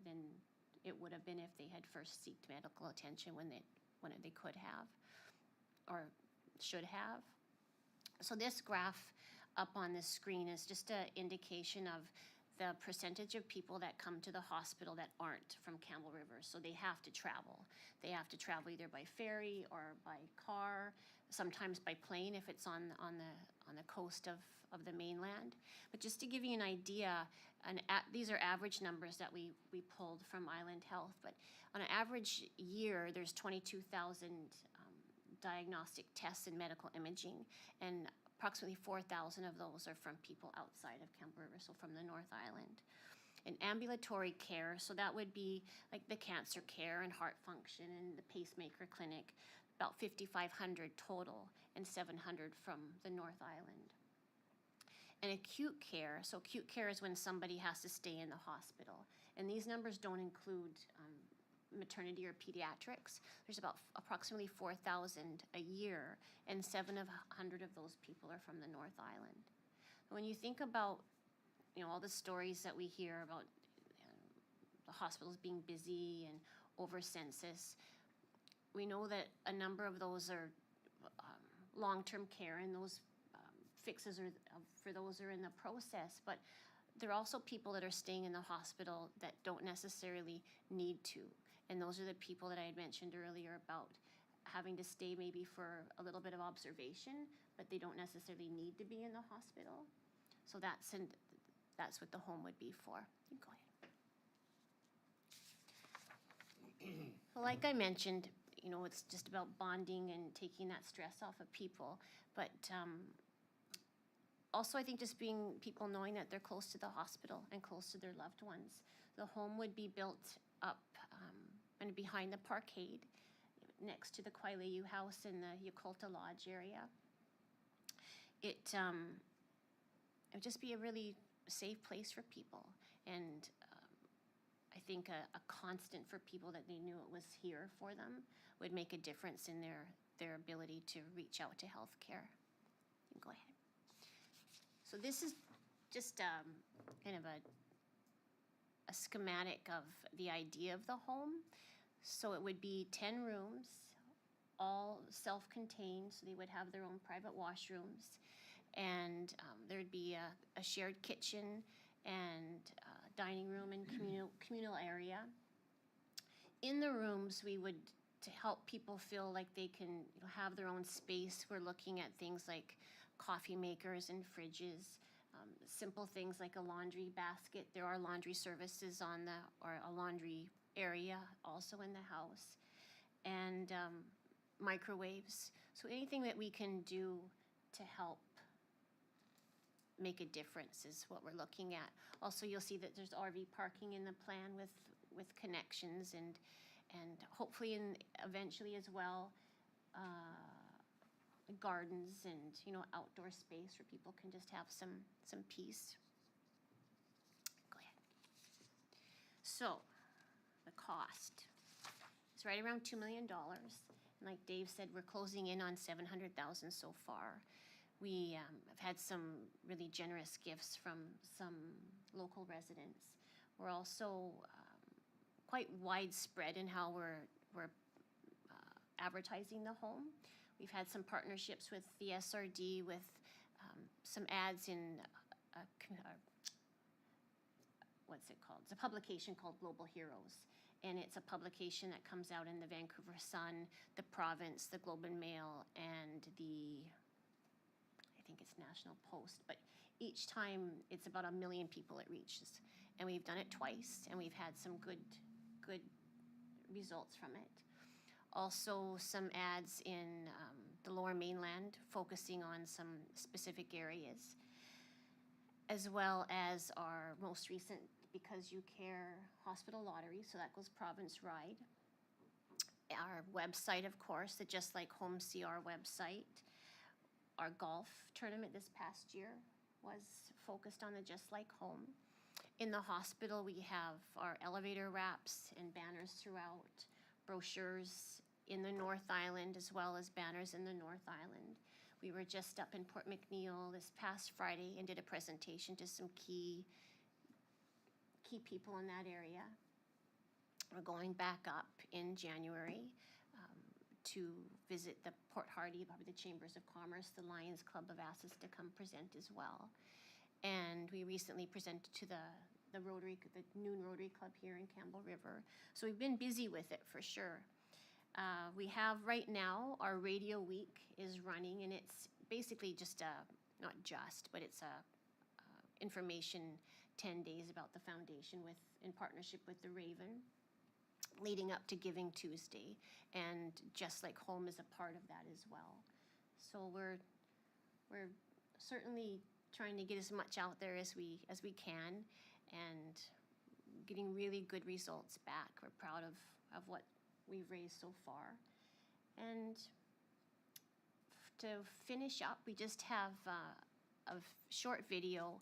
than it would have been if they had first sought medical attention when they could have or should have. So this graph up on the screen is just an indication of the percentage of people that come to the hospital that aren't from Campbell River. So they have to travel. They have to travel either by ferry or by car, sometimes by plane if it's on the coast of the mainland. But just to give you an idea, these are average numbers that we pulled from Island Health, but on an average year, there's 22,000 diagnostic tests and medical imaging, and approximately 4,000 of those are from people outside of Campbell River, so from the North Island. And ambulatory care, so that would be like the cancer care and heart function and the pacemaker clinic, about 5,500 total and 700 from the North Island. And acute care, so acute care is when somebody has to stay in the hospital. And these numbers don't include maternity or pediatrics. There's about approximately 4,000 a year, and 700 of those people are from the North Island. When you think about, all the stories that we hear about the hospitals being busy and over census, we know that a number of those are long-term care, and those fixes are for those who are in the process, but there are also people that are staying in the hospital that don't necessarily need to. And those are the people that I had mentioned earlier about having to stay maybe for a little bit of observation, but they don't necessarily need to be in the hospital. So that's what the home would be for. You can go ahead. Well, like I mentioned, it's just about bonding and taking that stress off of people. But also, I think just being people knowing that they're close to the hospital and close to their loved ones. The home would be built up and behind the parkade, next to the Quaileyu House in the Yakulta Lodge area. It would just be a really safe place for people, and I think a constant for people that they knew it was here for them would make a difference in their ability to reach out to healthcare. You can go ahead. So this is just kind of a schematic of the idea of the home. So it would be 10 rooms, all self-contained, so they would have their own private washrooms, and there'd be a shared kitchen and dining room and communal area. In the rooms, we would to help people feel like they can have their own space. We're looking at things like coffee makers and fridges, simple things like a laundry basket. There are laundry services or a laundry area also in the house, and microwaves. So anything that we can do to help make a difference is what we're looking at. Also, you'll see that there's RV parking in the plan with connections and hopefully eventually as well, gardens and outdoor space where people can just have some peace. Go ahead. So the cost is right around $2 million. And like Dave said, we're closing in on $700,000 so far. We have had some really generous gifts from some local residents. We're also quite widespread in how we're advertising the home. We've had some partnerships with the SRD with some ads in what's it called? It's a publication called Global Heroes. And it's a publication that comes out in the Vancouver Sun, the Province, the Globe and Mail, and I think it's National Post. But each time it's about 1 million people it reaches. And we've done it twice, and we've had some good results from it. Also some ads in the Lower Mainland focusing on some specific areas, as well as our most recent Because You Care Hospital Lottery, so that goes province-wide. Our website, of course, the Just Like Home CR website. Our golf tournament this past year was focused on the Just Like Home. In the hospital, we have our elevator wraps and banners throughout, brochures in the North Island as well as banners in the North Island. We were just up in Port McNeill this past Friday and did a presentation to some key people in that area. We're going back up in January to visit the Port Hardy, probably the Chambers of Commerce. The Lions Club have asked us to come present as well. And we recently presented to the Noon Rotary Club here in Campbell River. So we've been busy with it for sure. We have right now, our Radio Week is running, and it's basically just not just, but it's a information 10 days about the foundation in partnership with the Raven, leading up to Giving Tuesday, and Just Like Home is a part of that as well. So we're certainly trying to get as much out there as we can, and getting really good results back. We're proud of what we've raised so far. And to finish up, we just have a short video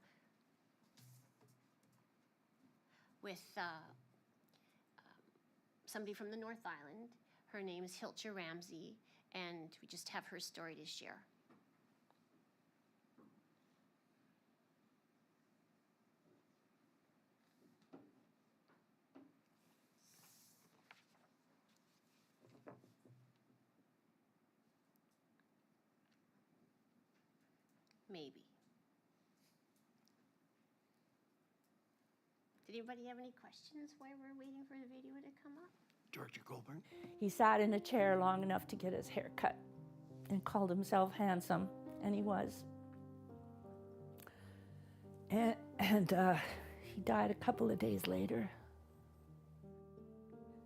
with somebody from the North Island. Her name is Hilcher Ramsey, and we just have her story to share. Maybe. Did anybody have any questions while we're waiting for the video to come up? Director Goldberg. He sat in a chair long enough to get his hair cut and called himself handsome, and he was. And he died a couple of days later,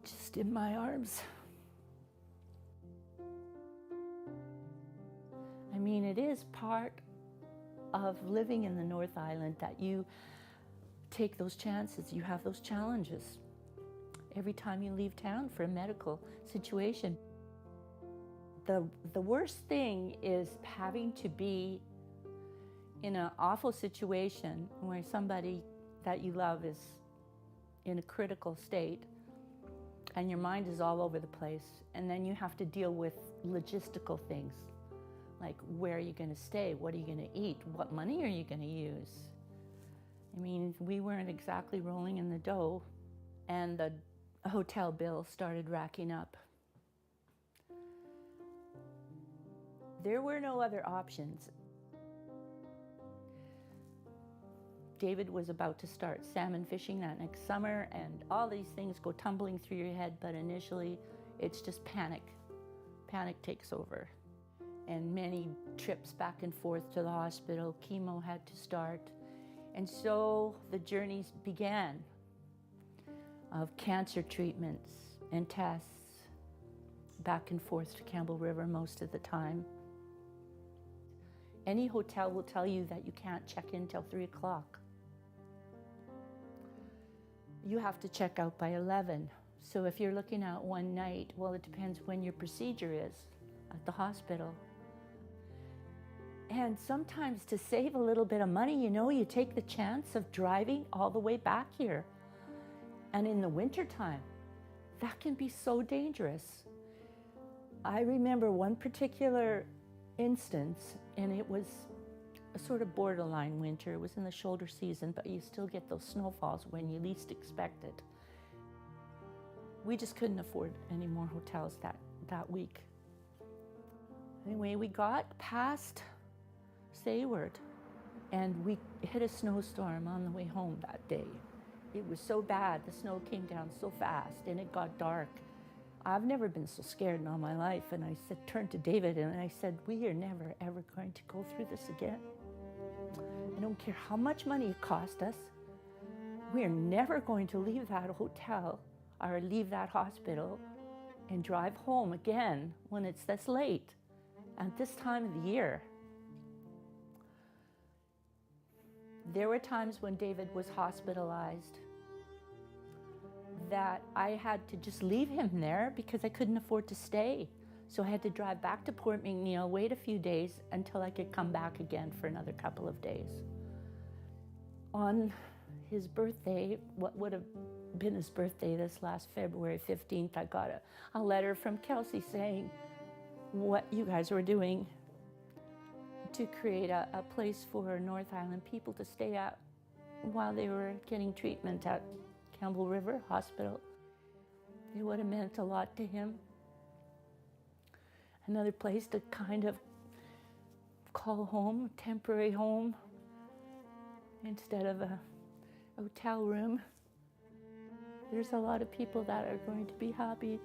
just in my arms. I mean, it is part of living in the North Island that you take those chances, you have those challenges. Every time you leave town for a medical situation. The worst thing is having to be in an awful situation where somebody that you love is in a critical state and your mind is all over the place, and then you have to deal with logistical things. Like, where are you going to stay? What are you going to eat? What money are you going to use? I mean, we weren't exactly rolling in the dough, and the hotel bill started racking up. There were no other options. David was about to start salmon fishing that next summer, and all these things go tumbling through your head, but initially it's just panic. Panic takes over. And many trips back and forth to the hospital, chemo had to start. And so the journeys began of cancer treatments and tests, back and forth to Campbell River most of the time. Any hotel will tell you that you can't check in till 3 o'clock. You have to check out by 11. So if you're looking at one night, well, it depends when your procedure is at the hospital. And sometimes to save a little bit of money, you know, you take the chance of driving all the way back here. And in the wintertime, that can be so dangerous. I remember one particular instance, and it was a sort of borderline winter. It was in the shoulder season, but you still get those snowfalls when you least expect it. We just couldn't afford any more hotels that week. Anyway, we got past Sayward, and we hit a snowstorm on the way home that day. It was so bad, the snow came down so fast, and it got dark. I've never been so scared in all my life, and I turned to David and I said, we are never, ever going to go through this again. I don't care how much money it cost us. We are never going to leave that hotel or leave that hospital and drive home again when it's this late at this time of the year. There were times when David was hospitalized that I had to just leave him there because I couldn't afford to stay. So I had to drive back to Port McNeill, wait a few days until I could come back again for another couple of days. On his birthday, what would have been his birthday this last February 15th, I got a letter from Kelsey saying what you guys were doing to create a place for North Island people to stay at while they were getting treatment at Campbell River Hospital. It would have meant a lot to him. Another place to kind of call home, temporary home, instead of a hotel room. There's a lot of people that are going to be happy.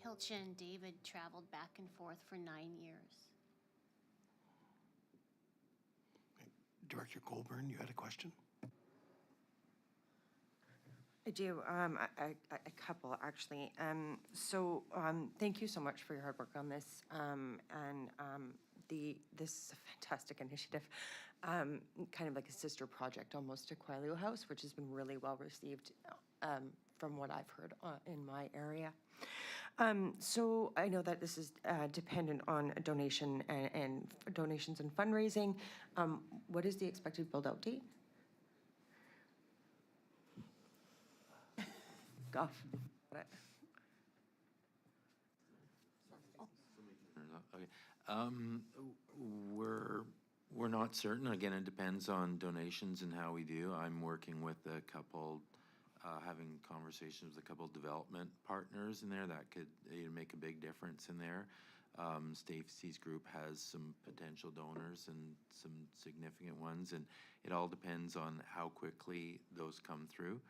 Hilcha and David traveled back and forth for 9 years. Director Colburn, you had a question? I do, a couple, actually. Thank you so much for your hard work on this, this is a fantastic initiative, kind of like a sister project almost to Quailoo House, which has been really well received from what I've heard in my area. So I know that this is dependent on a donation and donations and fundraising. What is the expected build-out date? Goff. Okay. We're not certain. Again, it depends on donations and how we do. I'm working with a couple, having conversations with a couple development partners in there that could make a big difference in there. Stacey's group has some potential donors and some significant ones, and it all depends on how quickly those come through.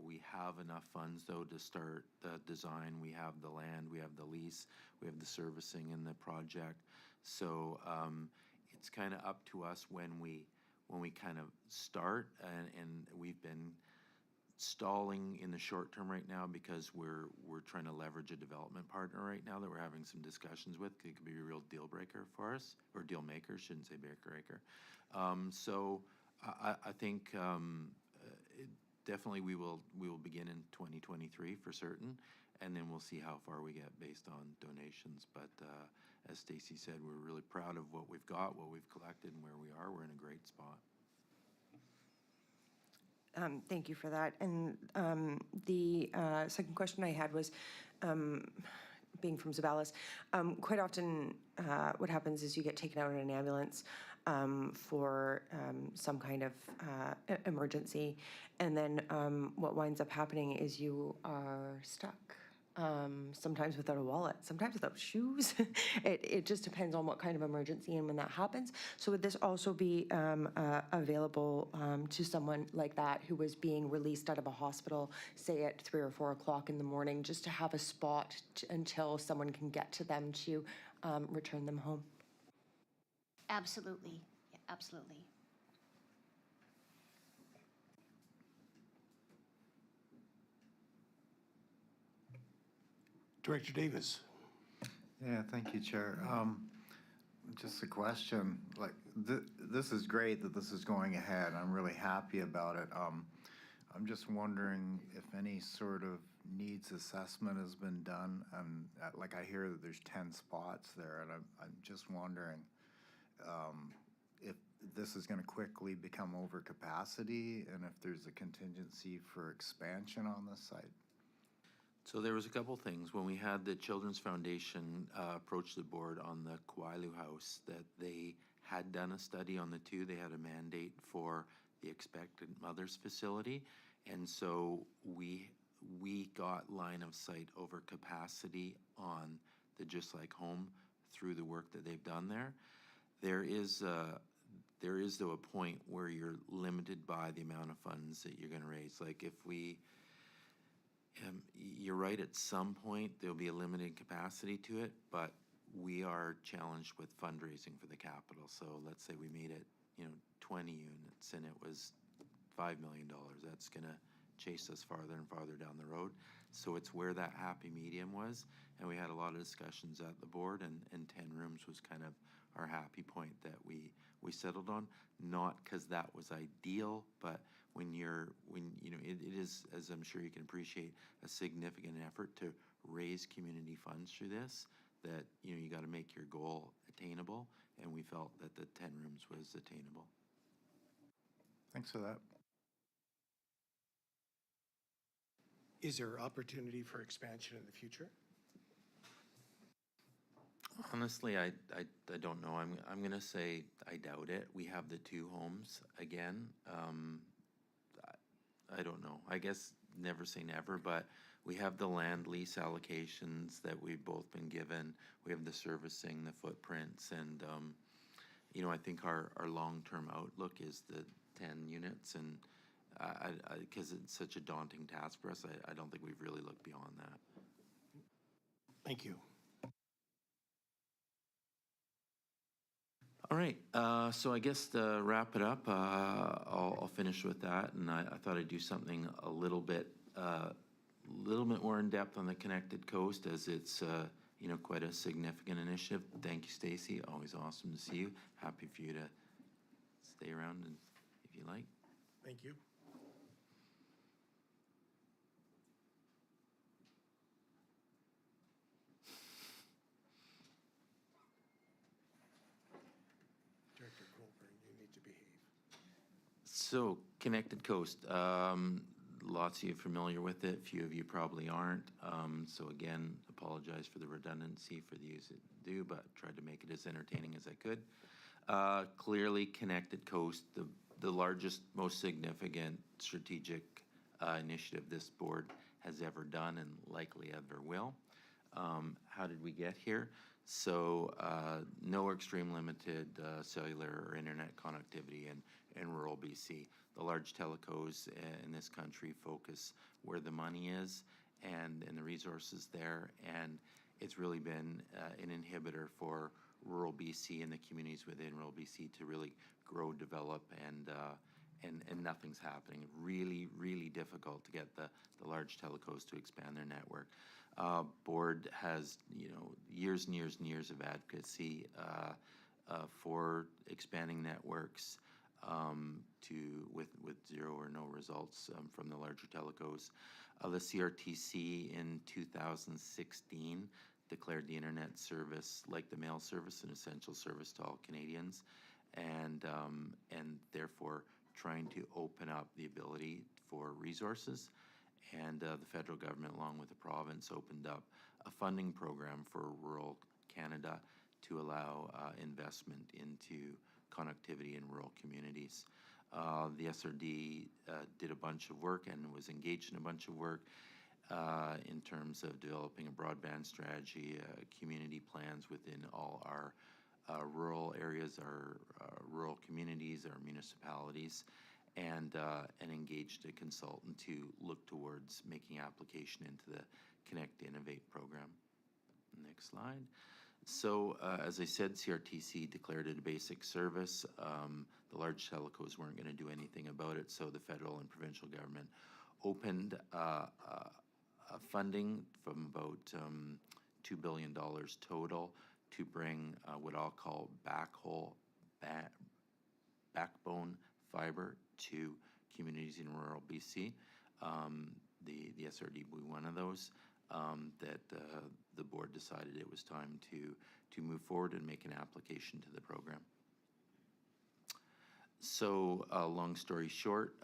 We have enough funds, though, to start the design. We have the land, we have the lease, we have the servicing in the project. So it's kind of up to us when we kind of start, and we've been stalling in the short term right now because we're trying to leverage a development partner right now that we're having some discussions with. It could be a real deal breaker for us, or deal maker, shouldn't say breaker. So I think definitely we will begin in 2023 for certain, and then we'll see how far we get based on donations. But as Stacey said, we're really proud of what we've got, what we've collected, and where we are. We're in a great spot. Thank you for that. And the second question I had was, being from Zabalas, quite often what happens is you get taken out in an ambulance for some kind of emergency, and then what winds up happening is you are stuck sometimes without a wallet, sometimes without shoes. It just depends on what kind of emergency and when that happens. So would this also be available to someone like that who was being released out of a hospital, say at 3 or 4 o'clock in the morning, just to have a spot until someone can get to them to return them home? Absolutely, yeah, absolutely. Director Davis. Yeah, thank you, Chair. Just a question, like, this is great that this is going ahead. I'm really happy about it. I'm just wondering if any sort of needs assessment has been done. Like, I hear that there's 10 spots there, and I'm just wondering if this is gonna quickly become over capacity, and if there's a contingency for expansion on this site. So there was a couple things. When we had the Children's Foundation approach the board on the Kwailu House, that they had done a study on the two. They had a mandate for the expectant mothers facility. And so we got line of sight over capacity on the Just Like Home through the work that they've done there. There is though a point where you're limited by the amount of funds that you're gonna raise. Like if we, you're right, at some point, there'll be a limited capacity to it, but we are challenged with fundraising for the capital. So let's say we made it, 20 units and it was $5 million. That's gonna chase us farther and farther down the road. So it's where that happy medium was. And we had a lot of discussions at the board, and 10 rooms was kind of our happy point that we settled on. Not because that was ideal, but when it is, as I'm sure you can appreciate, a significant effort to raise community funds through this, that you got to make your goal attainable, and we felt that the 10 rooms was attainable. Thanks for that. Is there opportunity for expansion in the future? Honestly, I don't know. I'm gonna say I doubt it. We have the 2 homes again. I don't know. I guess never say never, but we have the land lease allocations that we've both been given. We have the servicing, the footprints, and I think our long-term outlook is the 10 units, and because it's such a daunting task for us, I don't think we've really looked beyond that. Thank you. All right, so I guess to wrap it up, I'll finish with that, and I thought I'd do something a little bit more in depth on the Connected Coast, as it's quite a significant initiative. Thank you, Stacy. Always awesome to see you. Happy for you to stay around, and if you like. Thank you. Director Colburn, you need to behave. So, Connected Coast, lots of you are familiar with it, few of you probably aren't. So again, apologize for the redundancy for those that do, but tried to make it as entertaining as I could. Clearly, Connected Coast, the largest, most significant strategic initiative this board has ever done and likely ever will. How did we get here? So no extreme limited cellular or internet connectivity in rural BC. The large telecos in this country focus where the money is and the resources there, and it's really been an inhibitor for rural BC and the communities within rural BC to really grow, develop, and nothing's happening. Really, really difficult to get the large telecos to expand their network. Board has years and years and years of advocacy for expanding networks with zero or no results from the larger telecos. The CRTC in 2016 declared the internet service, like the mail service, an essential service to all Canadians, and therefore trying to open up the ability for resources. And the federal government, along with the province, opened up a funding program for rural Canada to allow investment into connectivity in rural communities. The SRD did a bunch of work and was engaged in a bunch of work. in terms of developing a broadband strategy, community plans within all our rural areas, our rural communities, our municipalities, and engaged a consultant to look towards making application into the Connect Innovate program. Next slide. So, as I said, CRTC declared it a basic service. The large telcos weren't going to do anything about it, so the federal and provincial government opened funding from about $2 billion total to bring what I'll call backbone fiber to communities in rural BC. The SRD will be one of those that the board decided it was time to move forward and make an application to the program. So, long story short,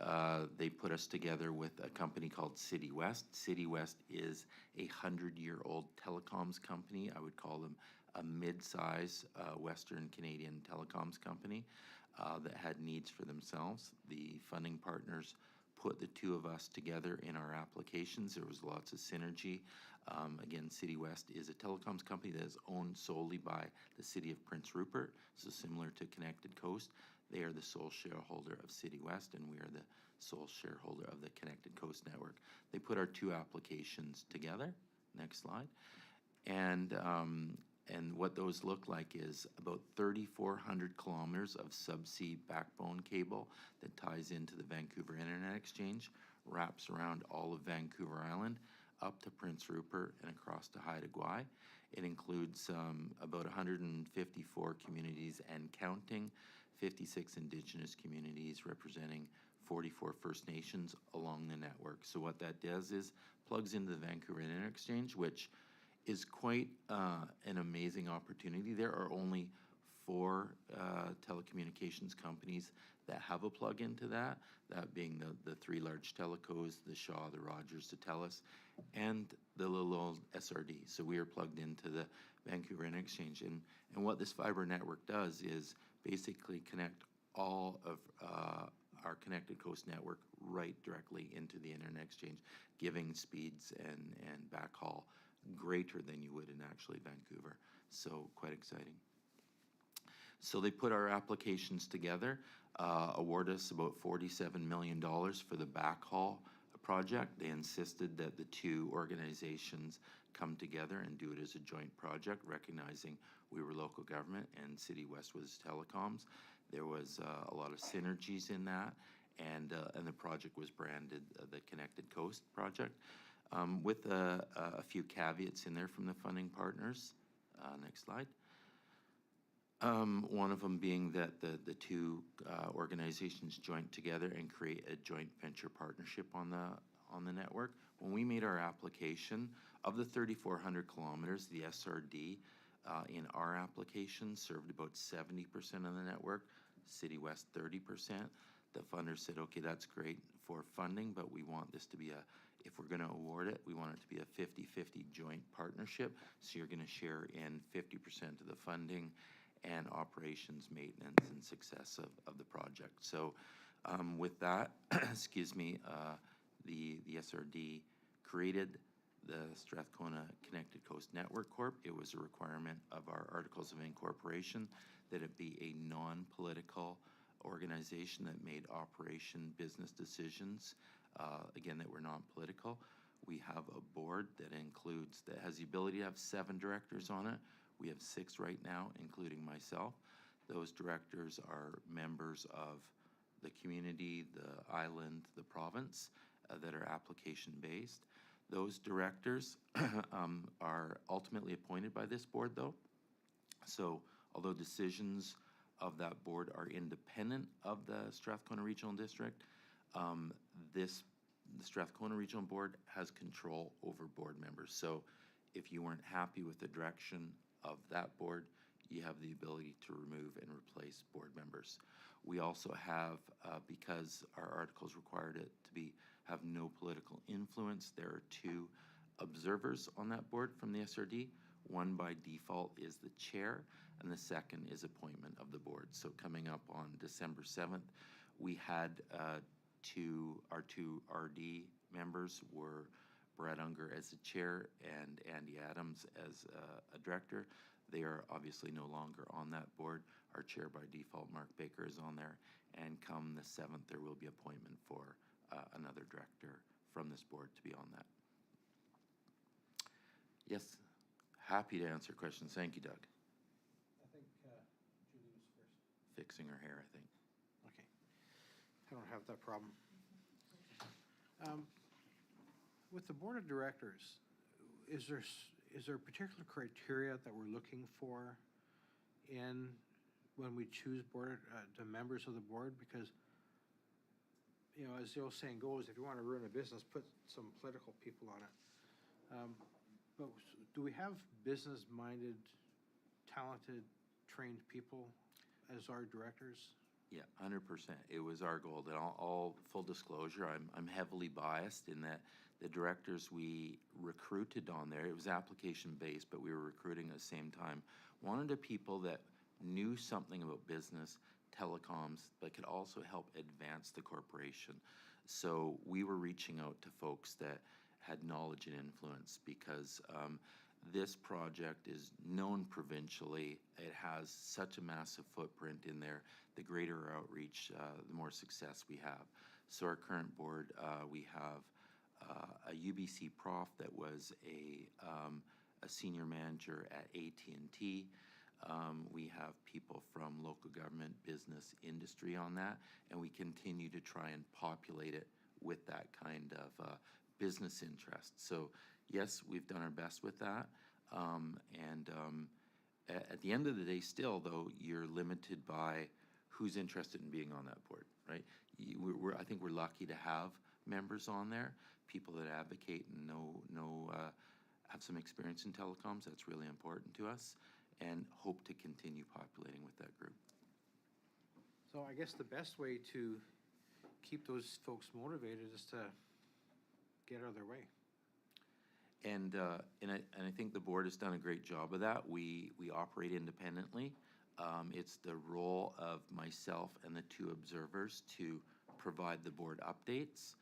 they put us together with a company called City West. City West is a 100-year-old telecoms company. I would call them a mid-size Western Canadian telecoms company that had needs for themselves. The funding partners put the two of us together in our applications. There was lots of synergy. Again, City West is a telecoms company that is owned solely by the City of Prince Rupert, so similar to Connected Coast. They are the sole shareholder of City West, and we are the sole shareholder of the Connected Coast Network. They put our two applications together. Next slide. And what those look like is about 3,400 kilometers of subsea backbone cable that ties into the Vancouver Internet Exchange, wraps around all of Vancouver Island, up to Prince Rupert and across to Haida Gwaii. It includes about 154 communities and counting, 56 Indigenous communities representing 44 First Nations along the network. So what that does is plugs into the Vancouver Internet Exchange, which is quite an amazing opportunity. There are only 4 telecommunications companies that have a plug into that being the 3 large telcos, the Shaw, the Rogers, the TELUS, and the little old SRD. So we are plugged into the Vancouver Internet Exchange. And what this fiber network does is basically connect all of our Connected Coast network right directly into the Internet Exchange, giving speeds and backhaul greater than you would in actually Vancouver. So quite exciting. So they put our applications together, awarded us about $47 million for the backhaul project. They insisted that the two organizations come together and do it as a joint project, recognizing we were local government and City West was telecoms. There was a lot of synergies in that, and the project was branded the Connected Coast Project, with a few caveats in there from the funding partners. Next slide. One of them being that the two organizations join together and create a joint venture partnership on the network. When we made our application, of the 3,400 kilometers, the SRD in our application served about 70% of the network, City West 30%. The funders said, okay, that's great for funding, but we want this to be if we're going to award it, we want it to be a 50-50 joint partnership. So you're going to share in 50% of the funding and operations, maintenance, and success of the project. So with that, excuse me, the SRD created the Strathcona Connected Coast Network Corp. It was a requirement of our Articles of Incorporation that it be a non-political organization that made operation business decisions, again, that were non-political. We have a board that has the ability to have 7 directors on it. We have 6 right now, including myself. Those directors are members of the community, the island, the province, that are application-based. Those directors are ultimately appointed by this board, though. So although decisions of that board are independent of the Strathcona Regional District, the Strathcona Regional Board has control over board members. So if you weren't happy with the direction of that board, you have the ability to remove and replace board members. We also have, because our articles required it to have no political influence, there are 2 observers on that board from the SRD. One by default is the chair, and the second is appointment of the board. So coming up on December 7th, we had our two RD members were Brett Unger as the chair and Andy Adams as a director. They are obviously no longer on that board. Our chair by default, Mark Baker, is on there. And come the 7th, there will be appointment for another director from this board to be on that. Yes, happy to answer questions. Thank you, Doug. I think Julie was first. Fixing her hair, I think. Okay. I don't have that problem. With the board of directors, is there a particular criteria that we're looking for when we choose the members of the board? Because, you know, as the old saying goes, if you want to ruin a business, put some political people on it. But do we have business-minded, talented, trained people as our directors? Yeah, 100%. It was our goal. That all full disclosure, I'm heavily biased in that the directors we recruited on there, it was application-based, but we were recruiting at the same time, wanted a people that knew something about business, telecoms, but could also help advance the corporation. So we were reaching out to folks that had knowledge and influence because this project is known provincially. It has such a massive footprint in there. The greater our outreach, the more success we have. So our current board, we have a UBC prof that was a senior manager at AT&T. We have people from local government, business, industry on that, and we continue to try and populate it with that kind of business interest. So yes, we've done our best with that. At the end of the day, still, though, you're limited by who's interested in being on that board, right? I think we're lucky to have members on there, people that advocate and have some experience in telecoms. That's really important to us, and hope to continue populating with that group. So I guess the best way to keep those folks motivated is to get out of their way. And I think the board has done a great job of that. We operate independently. It's the role of myself and the 2 observers to provide the board updates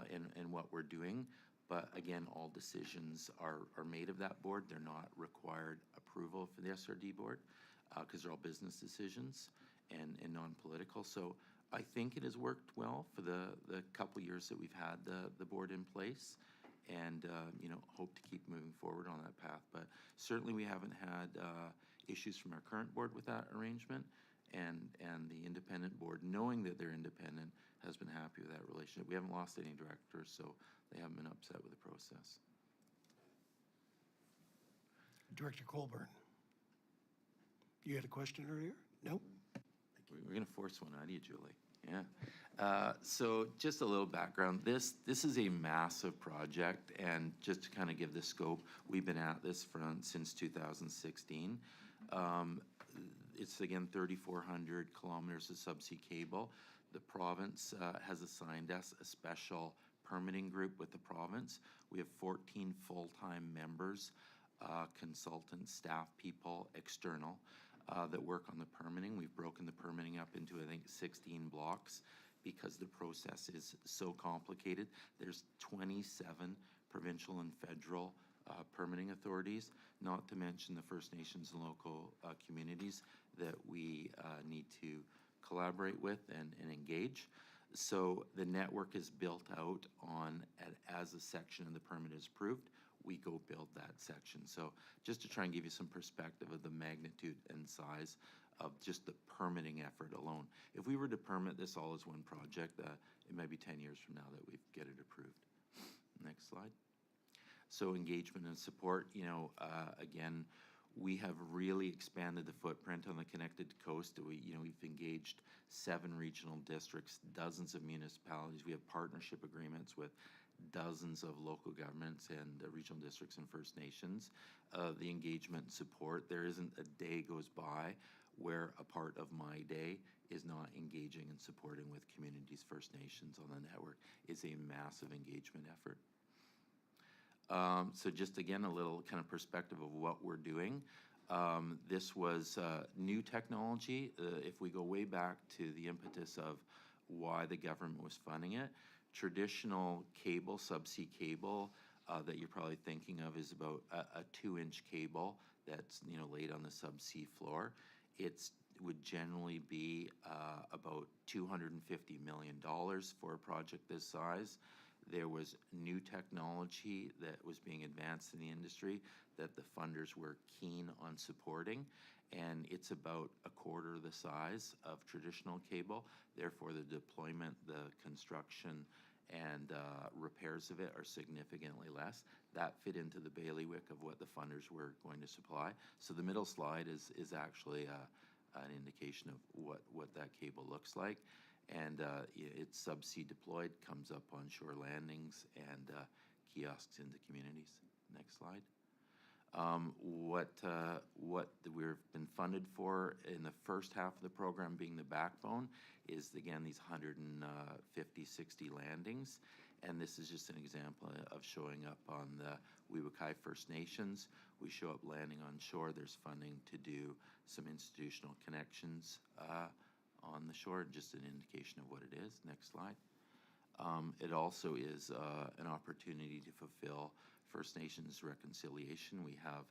in what we're doing. But again, all decisions are made of that board. They're not required approval for the SRD board because they're all business decisions and non-political. So I think it has worked well for the couple years that we've had the board in place, and you know, hope to keep moving forward on that path. But certainly we haven't had issues from our current board with that arrangement, and the independent board, knowing that they're independent, has been happy with that relationship. We haven't lost any directors, so they haven't been upset with the process. Director Colburn, you had a question earlier? No? We're going to force one out of you, Julie. Yeah. So just a little background. This is a massive project, and just to kind of give the scope, we've been at this front since 2016. It's again 3,400 kilometers of subsea cable. The province has assigned us a special permitting group with the province. We have 14 full-time members, consultants, staff people, external, that work on the permitting. We've broken the permitting up into, I think, 16 blocks because the process is so complicated. There's 27 provincial and federal permitting authorities, not to mention the First Nations and local communities that we need to collaborate with and engage. So the network is built out as a section of the permit is approved, we go build that section. So just to try and give you some perspective of the magnitude and size of just the permitting effort alone. If we were to permit this all as one project, it might be 10 years from now that we get it approved. Next slide. So engagement and support, again, we have really expanded the footprint on the Connected Coast. We've engaged 7 regional districts, dozens of municipalities. We have partnership agreements with dozens of local governments and regional districts and First Nations. The engagement and support, there isn't a day goes by where a part of my day is not engaging and supporting with communities, First Nations on the network. It's a massive engagement effort. So just again, a little kind of perspective of what we're doing. This was new technology. If we go way back to the impetus of why the government was funding it, traditional cable, subsea cable, that you're probably thinking of is about a 2-inch cable that's, you know, laid on the subsea floor. Would generally be about $250 million for a project this size. There was new technology that was being advanced in the industry that the funders were keen on supporting, and it's about a quarter the size of traditional cable. Therefore, the deployment, the construction, and repairs of it are significantly less. That fit into the bailiwick of what the funders were going to supply. So the middle slide is actually an indication of what that cable looks like. And it's subsea deployed, comes up on shore landings and kiosks into communities. Next slide. What we've been funded for in the first half of the program being the backbone is, again, these 150, 60 landings. And this is just an example of showing up on the Webukai First Nations. We show up landing on shore. There's funding to do some institutional connections on the shore, just an indication of what it is. Next slide. It also is an opportunity to fulfill First Nations reconciliation. We have,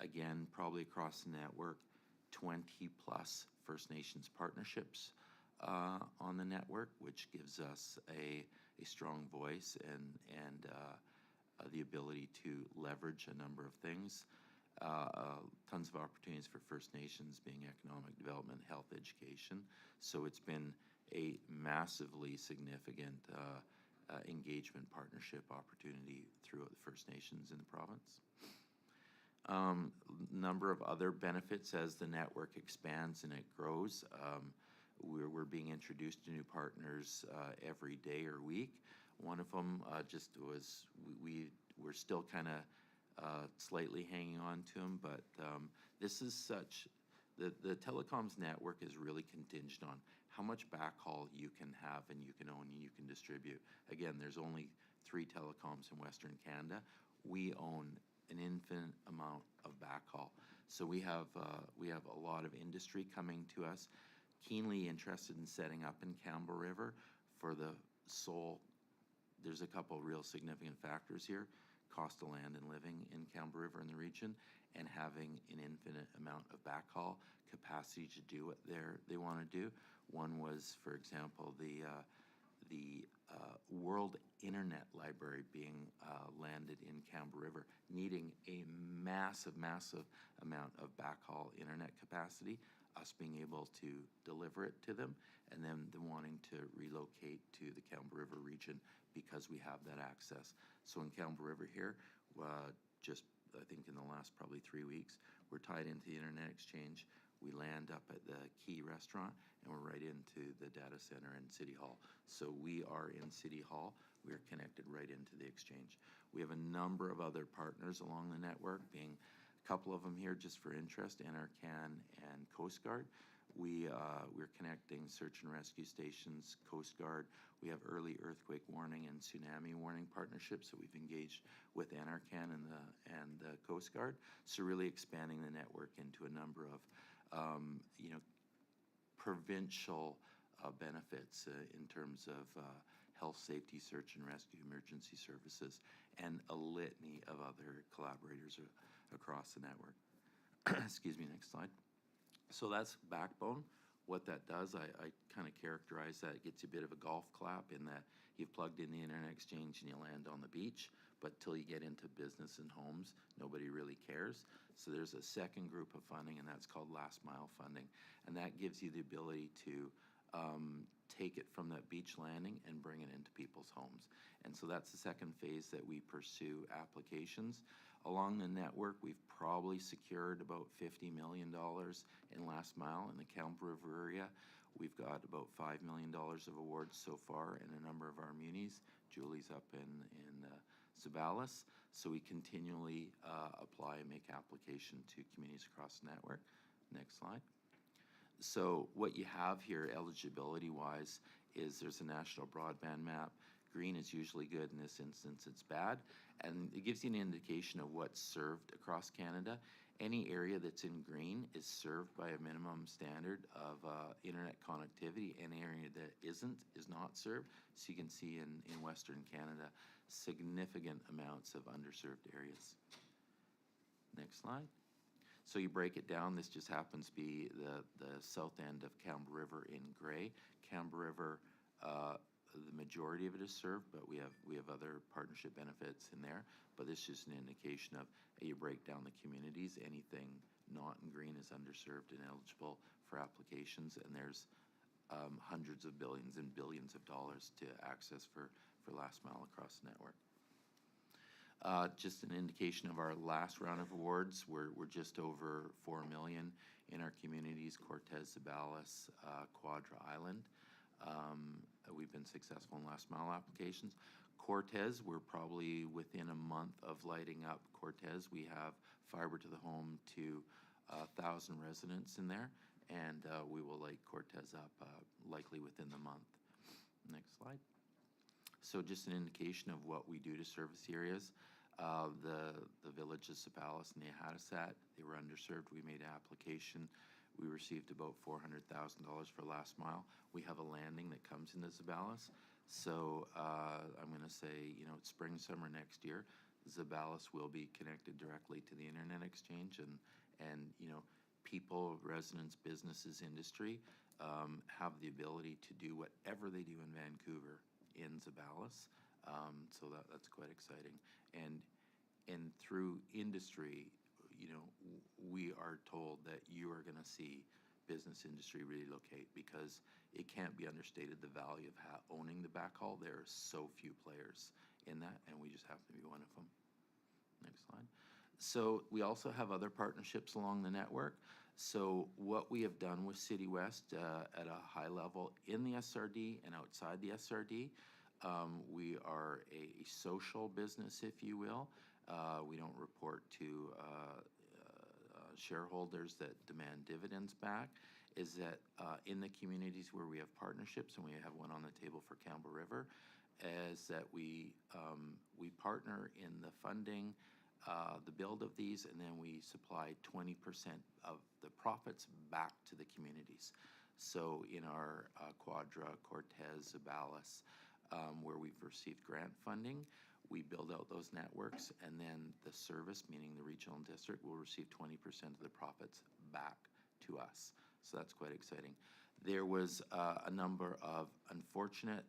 again, probably across the network, 20 plus First Nations partnerships on the network, which gives us a strong voice and the ability to leverage a number of things. Tons of opportunities for First Nations being economic development, health, education. So it's been a massively significant engagement partnership opportunity throughout the First Nations in the province. Number of other benefits as the network expands and it grows. We're being introduced to new partners every day or week. One of them just was, we're still kind of slightly hanging on to them, but this is such, the telecoms network is really contingent on how much backhaul you can have and you can own and you can distribute. Again, there's only 3 telecoms in Western Canada. We own an infinite amount of backhaul. So we have a lot of industry coming to us, keenly interested in setting up in Campbell River for the sole, there's a couple real significant factors here: cost of land and living in Campbell River and the region, and having an infinite amount of backhaul capacity to do what they want to do. One was, for example, the World Internet Library being landed in Campbell River, needing a massive amount of backhaul internet capacity, us being able to deliver it to them, and then them wanting to relocate to the Campbell River region because we have that access. So in Campbell River here, just I think in the last probably 3 weeks, we're tied into the internet exchange. We land up at the Key restaurant and we're right into the data center in City Hall. So we are in City Hall. We're connected right into the exchange. We have a number of other partners along the network, being a couple of them here just for interest, NRCan and Coast Guard. We're connecting search and rescue stations, Coast Guard. We have early earthquake warning and tsunami warning partnerships that we've engaged with NRCan and the Coast Guard. So really expanding the network into a number of provincial benefits in terms of health, safety, search and rescue, emergency services, and a litany of other collaborators across the network. Excuse me, next slide. So that's backbone. What that does, I kind of characterize that, it gets you a bit of a golf clap in that you've plugged in the internet exchange and you land on the beach, but till you get into business and homes, nobody really cares. So there's a second group of funding, and that's called last mile funding. And that gives you the ability to take it from that beach landing and bring it into people's homes. And so that's the second phase that we pursue applications. Along the network, we've probably secured about $50 million in last mile in the Campbell River area. We've got about $5 million of awards so far in a number of our munis. Julie's up in Savalas. So we continually apply and make application to communities across the network. Next slide. So what you have here eligibility-wise is there's a national broadband map. Green is usually good. In this instance, it's bad. And it gives you an indication of what's served across Canada. Any area that's in green is served by a minimum standard of internet connectivity. Any area that isn't is not served. So you can see in Western Canada, significant amounts of underserved areas. Next slide. So you break it down. This just happens to be the south end of Campbell River in gray. Campbell River, the majority of it is served, but we have other partnership benefits in there. But this is just an indication of you break down the communities. Anything not in green is underserved and eligible for applications, and there's hundreds of billions and billions of dollars to access for last mile across the network. Just an indication of our last round of awards. We're just over $4 million in our communities, Cortez, Zabalas, Quadra Island. We've been successful in last mile applications. Cortez, we're probably within a month of lighting up Cortez. We have fiber to the home to 1,000 residents in there, and we will light Cortez up likely within the month. Next slide. So just an indication of what we do to service areas. The villages of Zabalas and Nehataset, they were underserved. We made an application. We received about $400,000 for last mile. We have a landing that comes into Zabalas. So I'm going to say, it's spring, summer next year. Zabalas will be connected directly to the internet exchange, and people, residents, businesses, industry have the ability to do whatever they do in Vancouver in Zabalas. So that's quite exciting. And through industry, we are told that you are going to see business industry relocate, because it can't be understated the value of owning the backhaul. There are so few players in that, and we just happen to be one of them. Next slide. So we also have other partnerships along the network. So what we have done with City West at a high level in the SRD and outside the SRD, we are a social business, if you will. We don't report to shareholders that demand dividends back. Is that in the communities where we have partnerships, and we have one on the table for Campbell River, is that we partner in the funding, the build of these, and then we supply 20% of the profits back to the communities. So in our Quadra, Cortez, Zabalas, where we've received grant funding, we build out those networks, and then the service, meaning the regional district, will receive 20% of the profits back to us. So that's quite exciting. There was a number of unfortunate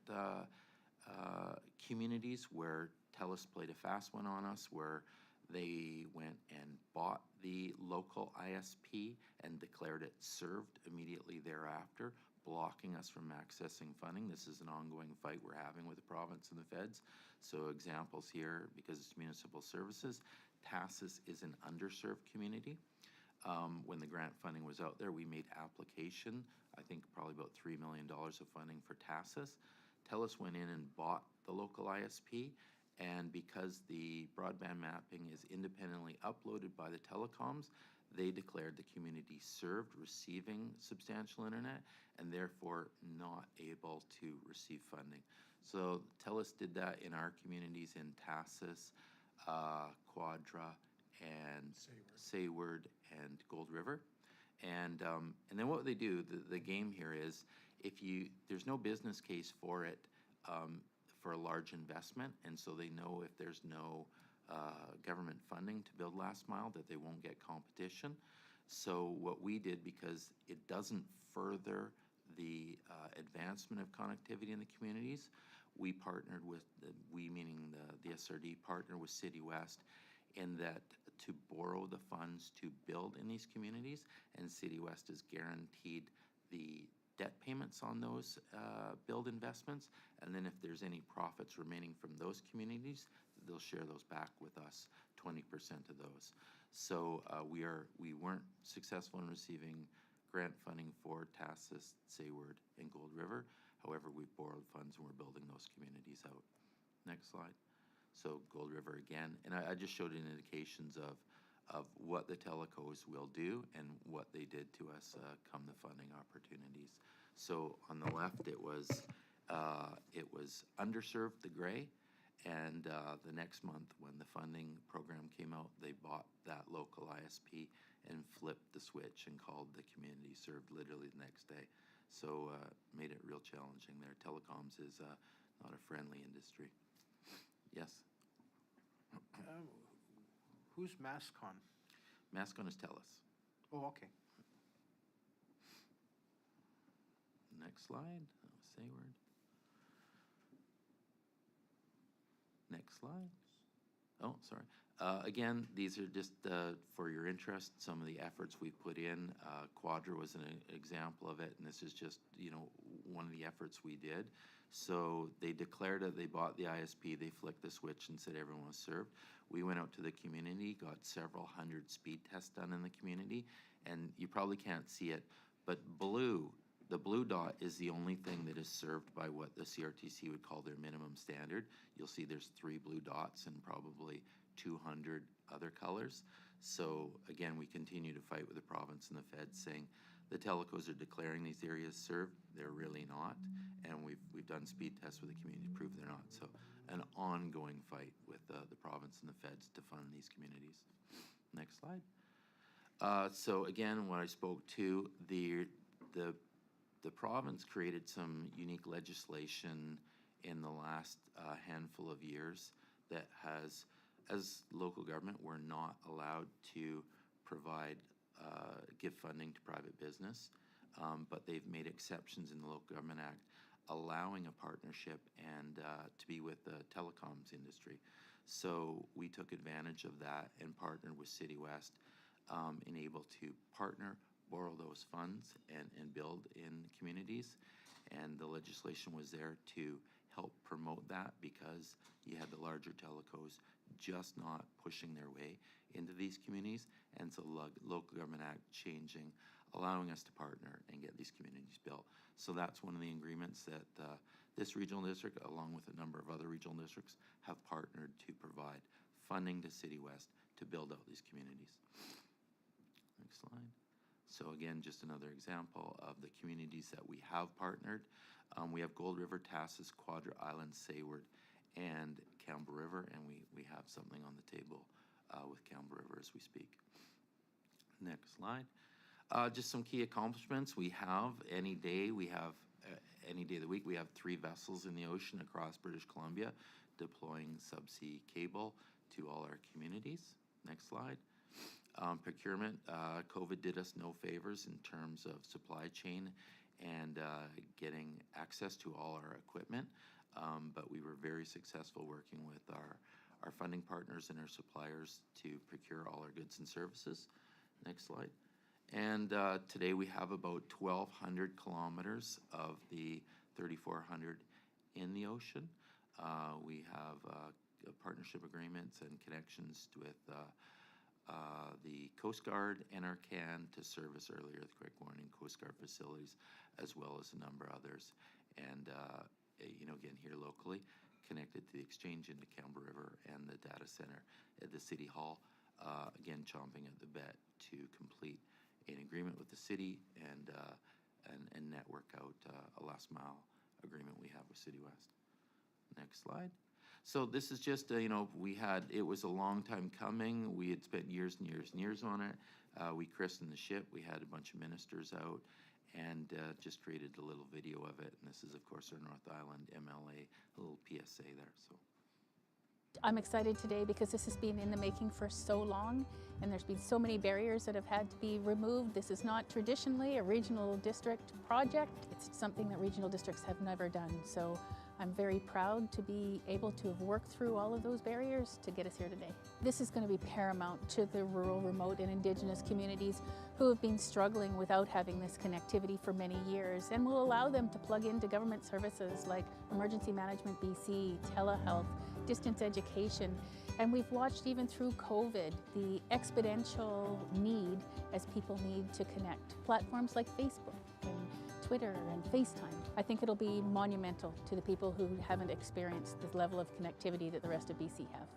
communities where TELUS played a fast one on us, where they went and bought the local ISP and declared it served immediately thereafter, blocking us from accessing funding. This is an ongoing fight we're having with the province and the feds. So examples here, because it's municipal services, Tassus is an underserved community. When the grant funding was out there, we made application, I think probably about $3 million of funding for Tassus. TELUS went in and bought the local ISP, and because the broadband mapping is independently uploaded by the telecoms, they declared the community served, receiving substantial internet, and therefore not able to receive funding. So TELUS did that in our communities in Tassus, Quadra, and Sayward and Gold River. And then what they do, the game here is, there's no business case for it for a large investment, and so they know if there's no government funding to build last mile, that they won't get competition. So what we did, because it doesn't further the advancement of connectivity in the communities, we partnered with, we meaning the SRD partner with City West, in that to borrow the funds to build in these communities, and City West is guaranteed the debt payments on those build investments, and then if there's any profits remaining from those communities, they'll share those back with us, 20% of those. So we weren't successful in receiving grant funding for Tassus, Sayward, and Gold River. However, we've borrowed funds and we're building those communities out. Next slide. So Gold River again, and I just showed indications of what the telecos will do and what they did to us come the funding opportunities. So on the left, it was underserved, the gray, And the next month, when the funding program came out, they bought that local ISP and flipped the switch and called the community served literally the next day. So made it real challenging there. Telecoms is not a friendly industry. Yes, Who's MassCon? Mascon is TELUS. Oh, okay. Next slide, Sayward. Next slide. Oh, sorry. Again, these are just for your interest, some of the efforts we put in. Quadra was an example of it, and this is just, you know, one of the efforts we did. So they declared that they bought the ISP, they flicked the switch and said everyone was served. We went out to the community, got several hundred speed tests done in the community, and you probably can't see it, but the blue dot is the only thing that is served by what the CRTC would call their minimum standard. You'll see there's 3 blue dots and probably 200 other colors. So again, we continue to fight with the province and the feds saying the telcos are declaring these areas served. They're really not. And we've done speed tests with the community to prove they're not. So an ongoing fight with the province and the feds to fund these communities. Next slide. So again, what I spoke to, the province created some unique legislation in the last handful of years that has, as local government, we're not allowed to provide, give funding to private business, but they've made exceptions in the Local Government Act, allowing a partnership and to be with the telecoms industry. So we took advantage of that and partnered with City West, and able to partner, borrow those funds and build in communities. And the legislation was there to help promote that because you had the larger telcos just not pushing their way into these communities. And so Local Government Act changing, allowing us to partner and get these communities built. So that's one of the agreements that this regional district, along with a number of other regional districts, have partnered to provide funding to City West to build out these communities. Next slide. So again, just another example of the communities that we have partnered. We have Gold River, Tassus, Quadra Island, Sayward, and Campbell River, and we have something on the table with Campbell River as we speak. Next slide. Just some key accomplishments. We have any day of the week, we have 3 vessels in the ocean across British Columbia deploying subsea cable to all our communities. Next slide. Procurement, COVID did us no favors in terms of supply chain and getting access to all our equipment, but we were very successful working with our funding partners and our suppliers to procure all our goods and services. Next slide. And today we have about 1,200 kilometers of the 3,400 in the ocean. We have partnership agreements and connections with the Coast Guard, NRCan to service early earthquake warning Coast Guard facilities, as well as a number of others. And, you know, again, here locally, connected to the exchange into Campbell River and the data center at the City Hall, again, chomping at the bit to complete an agreement with the city and network out a last mile agreement we have with City West. Next slide. So this is just, you know, it was a long time coming. We had spent years and years and years on it. We christened the ship. We had a bunch of ministers out and just created a little video of it. And this is, of course, our North Island MLA, a little PSA there. So I'm excited today because this has been in the making for so long, and there's been so many barriers that have had to be removed. This is not traditionally a regional district project. It's something that regional districts have never done. So I'm very proud to be able to have worked through all of those barriers to get us here today. This is going to be paramount to the rural, remote, and Indigenous communities who have been struggling without having this connectivity for many years, and will allow them to plug into government services like Emergency Management BC, telehealth, distance education. And we've watched even through COVID the exponential need as people need to connect. Platforms like Facebook and Twitter and FaceTime. I think it'll be monumental to the people who haven't experienced this level of connectivity that the rest of BC have.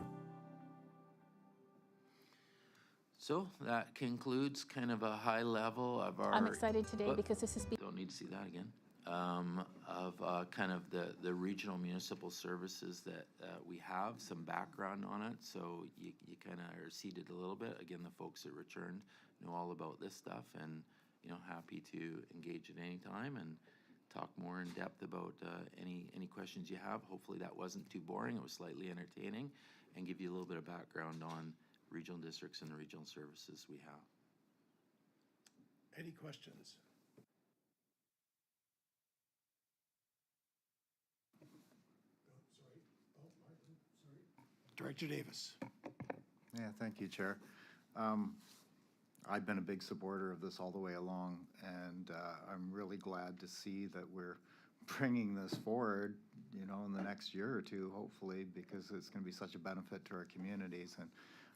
So that concludes kind of a high level of our... I'm excited today because this has been... Don't need to see that again. of kind of the regional municipal services that we have, some background on it, so you kind of are seated a little bit. Again, the folks that returned know all about this stuff, and, you know, happy to engage at any time and talk more in depth about any questions you have. Hopefully that wasn't too boring, it was slightly entertaining, and give you a little bit of background on regional districts and the regional services we have. Any questions? Director Davis. Yeah, thank you, Chair. I've been a big supporter of this all the way along, and I'm really glad to see that we're bringing this forward, you know, in the next year or two, hopefully, because it's going to be such a benefit to our communities. And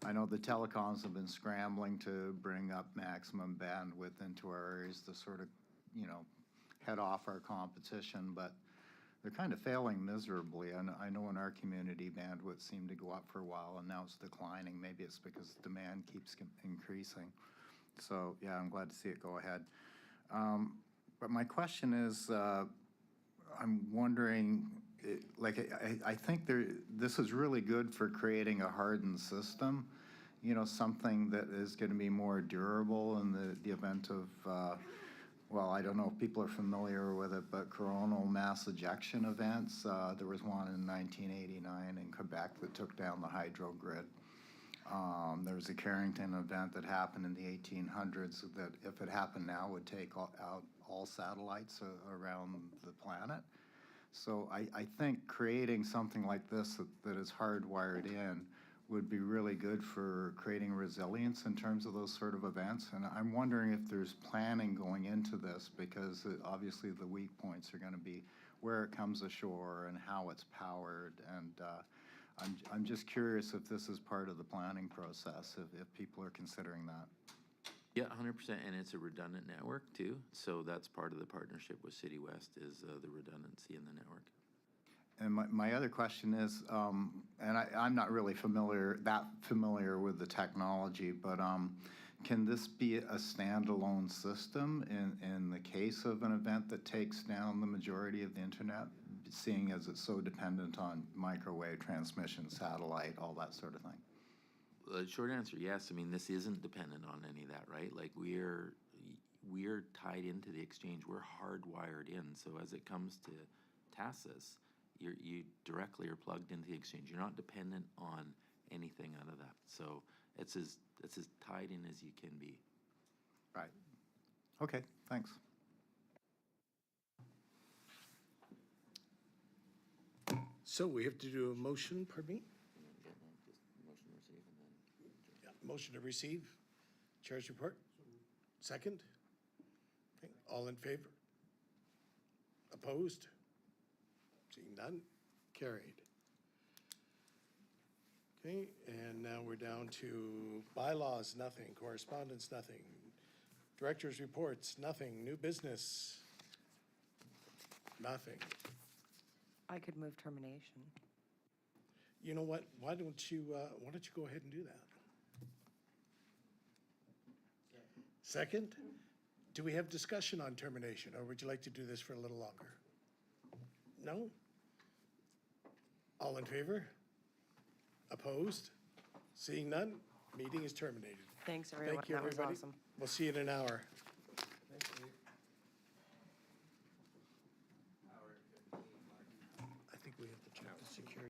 I know the telecoms have been scrambling to bring up maximum bandwidth into our areas to sort of, you know, head off our competition, but they're kind of failing miserably. And I know in our community, bandwidth seemed to go up for a while, and now it's declining. Maybe it's because demand keeps increasing. So, yeah, I'm glad to see it go ahead. But my question is, I'm wondering, I think this is really good for creating a hardened system, you know, something that is going to be more durable in the event of, well, I don't know if people are familiar with it, but coronal mass ejection events. There was one in 1989 in Quebec that took down the hydro grid. There was a Carrington event that happened in the 1800s that, if it happened now, would take out all satellites around the planet. So I think creating something like this that is hardwired in would be really good for creating resilience in terms of those sort of events. And I'm wondering if there's planning going into this, because obviously the weak points are going to be where it comes ashore and how it's powered. And I'm just curious if this is part of the planning process, if people are considering that. Yeah, 100%, and it's a redundant network too. So that's part of the partnership with City West, is the redundancy in the network. And my other question is, and I'm not really that familiar with the technology, but can this be a standalone system in the case of an event that takes down the majority of the internet, seeing as it's so dependent on microwave transmission, satellite, all that sort of thing? The short answer, yes. I mean, this isn't dependent on any of that, right? Like, we're tied into the exchange. We're hardwired in. So as it comes to TASIS, you directly are plugged into the exchange. You're not dependent on anything out of that. So it's as tied in as you can be. Right. Okay, thanks. So we have to do a motion, pardon me? Motion to receive. Chair's report. Second. Okay. All in favor? Opposed? Seeing none, carried. Okay, and now we're down to bylaws, nothing. Correspondence, nothing. Director's reports, nothing. New business, nothing. I could move termination. You know what? Why don't you go ahead and do that? Second? Do we have discussion on termination, or would you like to do this for a little longer? No? All in favor? Opposed? Seeing none, meeting is terminated. Thanks, everyone. Thank you, That was everybody. awesome. We'll see you in an hour.